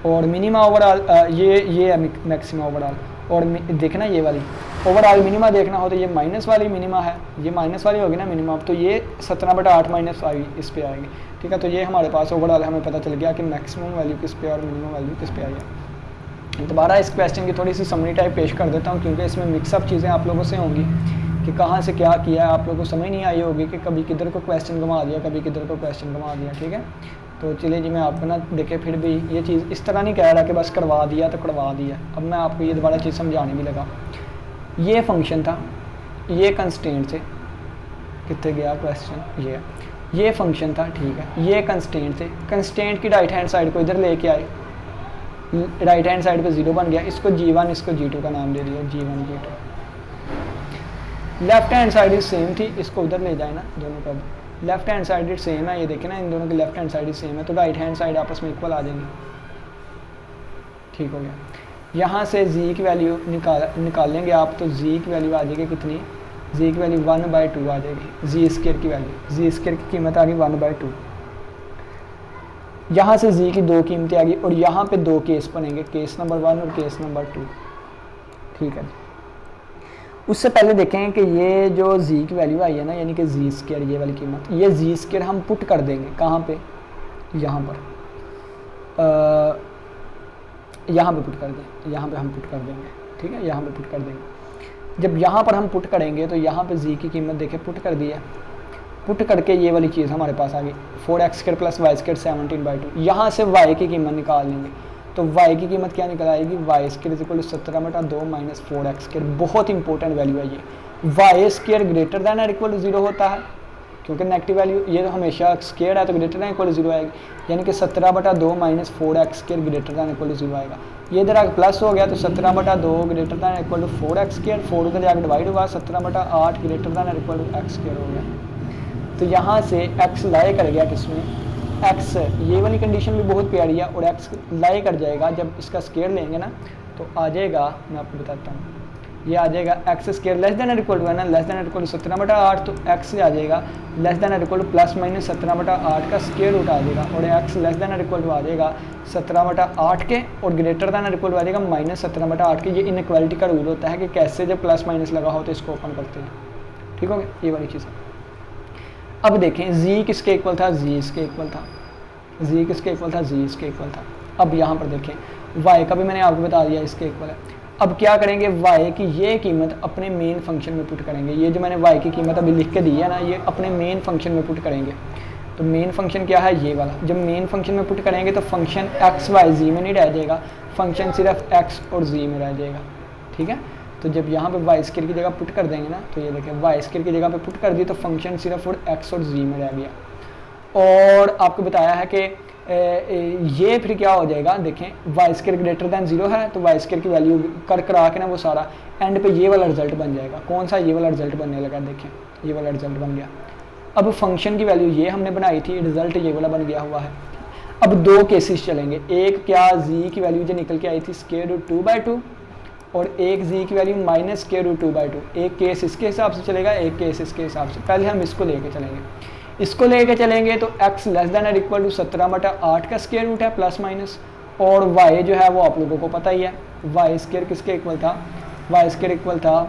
S1: और मिनिमा ओवरऑल ये है मैक्सिमा ओवरऑल। और देखना ये वाली ओवरऑल मिनिमा देखना हो तो ये माइनस वाली मिनिमा है, ये माइनस वाली होगी ना मिनिमा, तो ये 17/8 माइनस 5 इस पे आएगी। ठीक है, तो ये हमारे पास ओवरऑल हमें पता चल गया कि मैक्सिमम वैल्यू किस पे और मिनिमम वैल्यू किस पे आई है। दोबारा इस क्वेश्चन की थोड़ी सी समरी टाइप पेश कर देता हूँ, क्योंकि इसमें मिक्सअप चीज़ें आप लोगों से होंगी कि कहाँ से क्या किया है, आप लोगों को समझ नहीं आई होगी कि कभी किधर को क्वेश्चन घुमा दिया, कभी किधर को क्वेश्चन घुमा दिया। ठीक है, तो चलिए जी, मैं आपको ना देखे फिर भी ये चीज़ इस तरह नहीं कह रहा कि बस करवा दिया तो करवा दिया। अब मैं आपको ये दोबारा चीज़ समझाने भी लगा। ये फंक्शन था, ये कंस्टेंट थे, कितने गया क्वेश्चन, ये फंक्शन था। ठीक है, ये कंस्टेंट थे, कंस्टेंट की राइट हैंड साइड को इधर लेके आए, राइट हैंड साइड पे 0 बन गया, इसको G1 इसको G2 का नाम दे दिया, G1 G2। Left hand side same थी, इसको उधर ले जाए ना, दोनों का लेफ्ट हैंड साइड सेम है, ये देखें ना, इन दोनों की लेफ्ट हैंड साइड सेम है, तो राइट हैंड साइड आपस में इक्वल आ जाएंगी। ठीक हो गया, यहाँ से जी की वैल्यू निकालेंगे आप, तो जी की वैल्यू आ जाएगी कितनी, जी की वैल्यू 1/2 आ जाएगी, जी स्क्वायर की वैल्यू, जी स्क्वायर की कीमत आ गई 1/2। यहाँ से जी की 2 कीमतें आ गई और यहाँ पे 2 केस बनेंगे, केस नंबर 1 और केस नंबर 2। ठीक है जी। उससे पहले देखें कि ये जो जी की वैल्यू आई है ना, यानी कि जी स्क्वायर, ये वाली कीमत, ये जी स्क्वायर हम पुट कर देंगे कहाँ पे, यहाँ पर, यहाँ पे पुट कर दें, यहाँ पे हम पुट कर देंगे। ठीक है, यहाँ पे पुट कर देंगे। जब यहाँ पर हम पुट करेंगे तो यहाँ पे जी की कीमत देखें पुट कर दी है, पुट करके ये वाली चीज़ हमारे पास आ गई 4x² + y² 17/2। यहाँ से y की कीमत निकाल लेंगे तो y की कीमत क्या निकल आएगी, y² = 17/2 - 4x²। बहुत इंपॉर्टेंट वैल्यू है ये। y² ग्रेटर दैन और 0 होता है, क्योंकि नेगेटिव वैल्यू ये तो हमेशा स्क्वायर है तो ग्रेटर दैन इक्वल 0 आएगी, यानी कि 17/2 - 4x² ग्रेटर दैन इक्वल 0 आएगा। ये इधर आगे प्लस हो गया तो 17/2 ग्रेटर दैन इक्वल 4x², 4 उधर जाकर डिवाइड हुआ, 17/8 ग्रेटर दैन इक्वल x² हो गया। तो यहाँ से x लाए कर गया किसमें, x, ये वाली कंडीशन भी बहुत प्यारी है, और x लाए कर जाएगा जब इसका स्क्वायर लेंगे ना तो आ जाएगा, मैं आपको बताता हूँ, ये आ जाएगा x² less than equal to है ना, लेस दैन इक्वल 17/8, तो x आ जाएगा less than equal plus minus 17/8 का स्क्वायर रूट आ जाएगा, और x less than equal to आ जाएगा 17/8 के, और ग्रेटर दैन इक्वल टू आ जाएगा -17/8 के। ये इनइक्वालिटी का रूल होता है कि कैसे जब प्लस माइनस लगा हो तो इसको ओपन करते हैं। ठीक हो गया, ये वाली चीज़। अब देखें z किसके इक्वल था, z इसके इक्वल था, z किसके इक्वल था, z इसके इक्वल था। अब यहाँ पर देखें y का भी मैंने आपको बता दिया इसके इक्वल है। अब क्या करेंगे, y की ये कीमत अपने मेन फंक्शन में पुट करेंगे। ये जो मैंने y की कीमत अभी लिख के दी है ना, ये अपने मेन फंक्शन में पुट करेंगे। तो मेन फंक्शन क्या है, ये वाला। जब मेन फंक्शन में पुट करेंगे तो फंक्शन x y z में नहीं रह जाएगा, फंक्शन सिर्फ x और z में रह जाएगा। ठीक है, तो जब यहाँ पे y² की जगह पुट कर देंगे ना, तो ये देखें y² की जगह पे पुट कर दी तो फंक्शन सिर्फ और x और z में रह गया। और आपको बताया है कि ये फिर क्या हो जाएगा, देखें y² ग्रेटर दैन 0 है तो y² की वैल्यू करा के ना वो सारा एंड पे ये वाला रिजल्ट बन जाएगा। कौन सा, ये वाला रिजल्ट बनने लगा, देखें ये वाला रिजल्ट बन गया। अब फंक्शन की वैल्यू ये हमने बनाई थी, रिजल्ट ये वाला बन गया हुआ है। अब 2 केसेस चलेंगे, एक क्या z की वैल्यू जो निकल के आई थी √2/2 और एक z की वैल्यू -√2/2। एक केस इसके हिसाब से चलेगा, एक केस इसके हिसाब से। पहले हम इसको लेके चलेंगे, इसको लेके चलेंगे तो x लेस दैन और इक्वल टू 17/8 का स्क्वायर रूट है प्लस माइनस, और y जो है वो आप लोगों को पता ही है, y² किसके इक्वल था, y² इक्वल था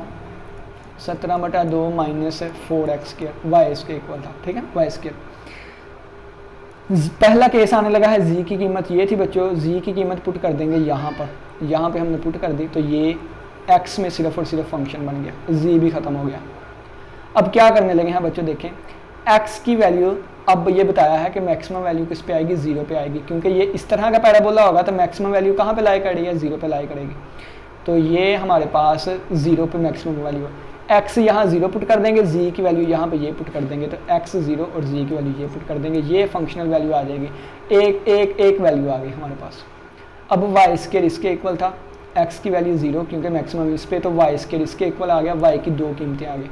S1: 17/2 - 4x², y इसके इक्वल था। ठीक है, y²। पहला केस आने लगा है, z की कीमत ये थी बच्चों, z की कीमत पुट कर देंगे यहाँ पर, यहाँ पे हमने पुट कर दी तो ये x में सिर्फ और सिर्फ फंक्शन बन गया, z भी ख़त्म हो गया। अब क्या करने लगे हैं बच्चों, देखें x की वैल्यू, अब ये बताया है कि मैक्सिमम वैल्यू किस पे आएगी, 0 पे आएगी, क्योंकि ये इस तरह का पैराबोला होगा तो मैक्सिमम वैल्यू कहाँ पे लाई करेगी, 0 पे लाई करेगी। तो ये हमारे पास 0 पे मैक्सिमम वैल्यू है, x यहाँ 0 पुट कर देंगे, z की वैल्यू यहाँ पे ये पुट कर देंगे, तो x 0 और z की वैल्यू ये पुट कर देंगे, ये फंक्शनल वैल्यू आ जाएगी, एक वैल्यू आ गई हमारे पास। अब y² इसके इक्वल था, x की वैल्यू 0 क्योंकि मैक्सिमम इस पे, तो y² इसके इक्वल आ गया, y की 2 कीमतें आ गई,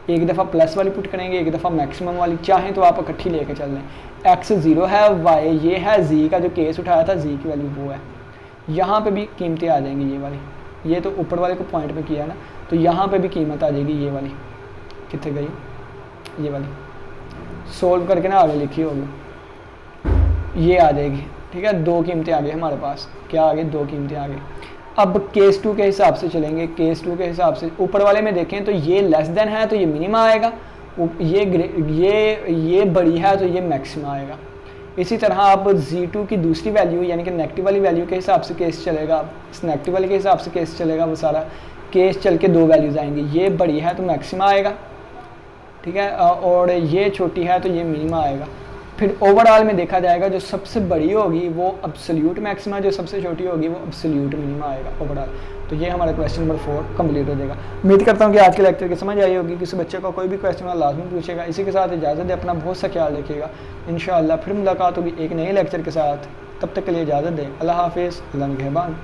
S1: एक दफ़ा प्लस वाली पुट करेंगे, एक दफ़ा मैक्सिमम वाली, चाहें तो आप इकट्ठी लेके चल लें। x 0 है, y ये है, z का जो केस उठाया था z की वैल्यू वो है। यहाँ पे भी कीमतें आ जाएंगी, ये वाली, ये तो ऊपर वाले को पॉइंट पे किया है ना, तो यहाँ पे भी कीमत आ जाएगी, ये वाली कितने गई, ये वाली सोल्व करके ना आगे लिखी होगी, ये आ जाएगी। ठीक है, 2 कीमतें आ गई हमारे पास, क्या आ गई, 2 कीमतें आ गई। अब केस 2 के हिसाब से चलेंगे, केस 2 के हिसाब से ऊपर वाले में देखें तो ये लेस देन है तो ये मिनिमा आएगा, ये बड़ी है तो ये मैक्सिमा आएगा। इसी तरह आप z2 की दूसरी वैल्यू यानी कि नेगेटिव वाली वैल्यू के हिसाब से केस चलेगा, इस नेगेटिव वाले के हिसाब से केस चलेगा, वो सारा केस चल के 2 वैल्यूज़ आएंगी, ये बड़ी है तो मैक्सिमा आएगा, ठीक है, और ये छोटी है तो ये मिनिमा आएगा। फिर ओवरऑल में देखा जाएगा जो सबसे बड़ी होगी वो अब्सोल्यूट मैक्सिमा, जो सबसे छोटी होगी वो अब्सोल्यूट मिनिमा आएगा ओवरऑल। तो ये हमारा क्वेश्चन नंबर 4 कंप्लीट हो जाएगा। उम्मीद करता हूँ कि आज के लेक्चर की समझ आई होगी, किसी बच्चे का कोई भी क्वेश्चन हो लाजमी पूछेगा। इसी के साथ इजाज़त दे, अपना बहुत सा ख्याल रखिएगा। इंशाअल्लाह फिर मुलाकात होगी एक नए लेक्चर के साथ, तब तक के लिए इजाज़त दें। अल्लाह हाफिज़, अल्लाह निगहबान।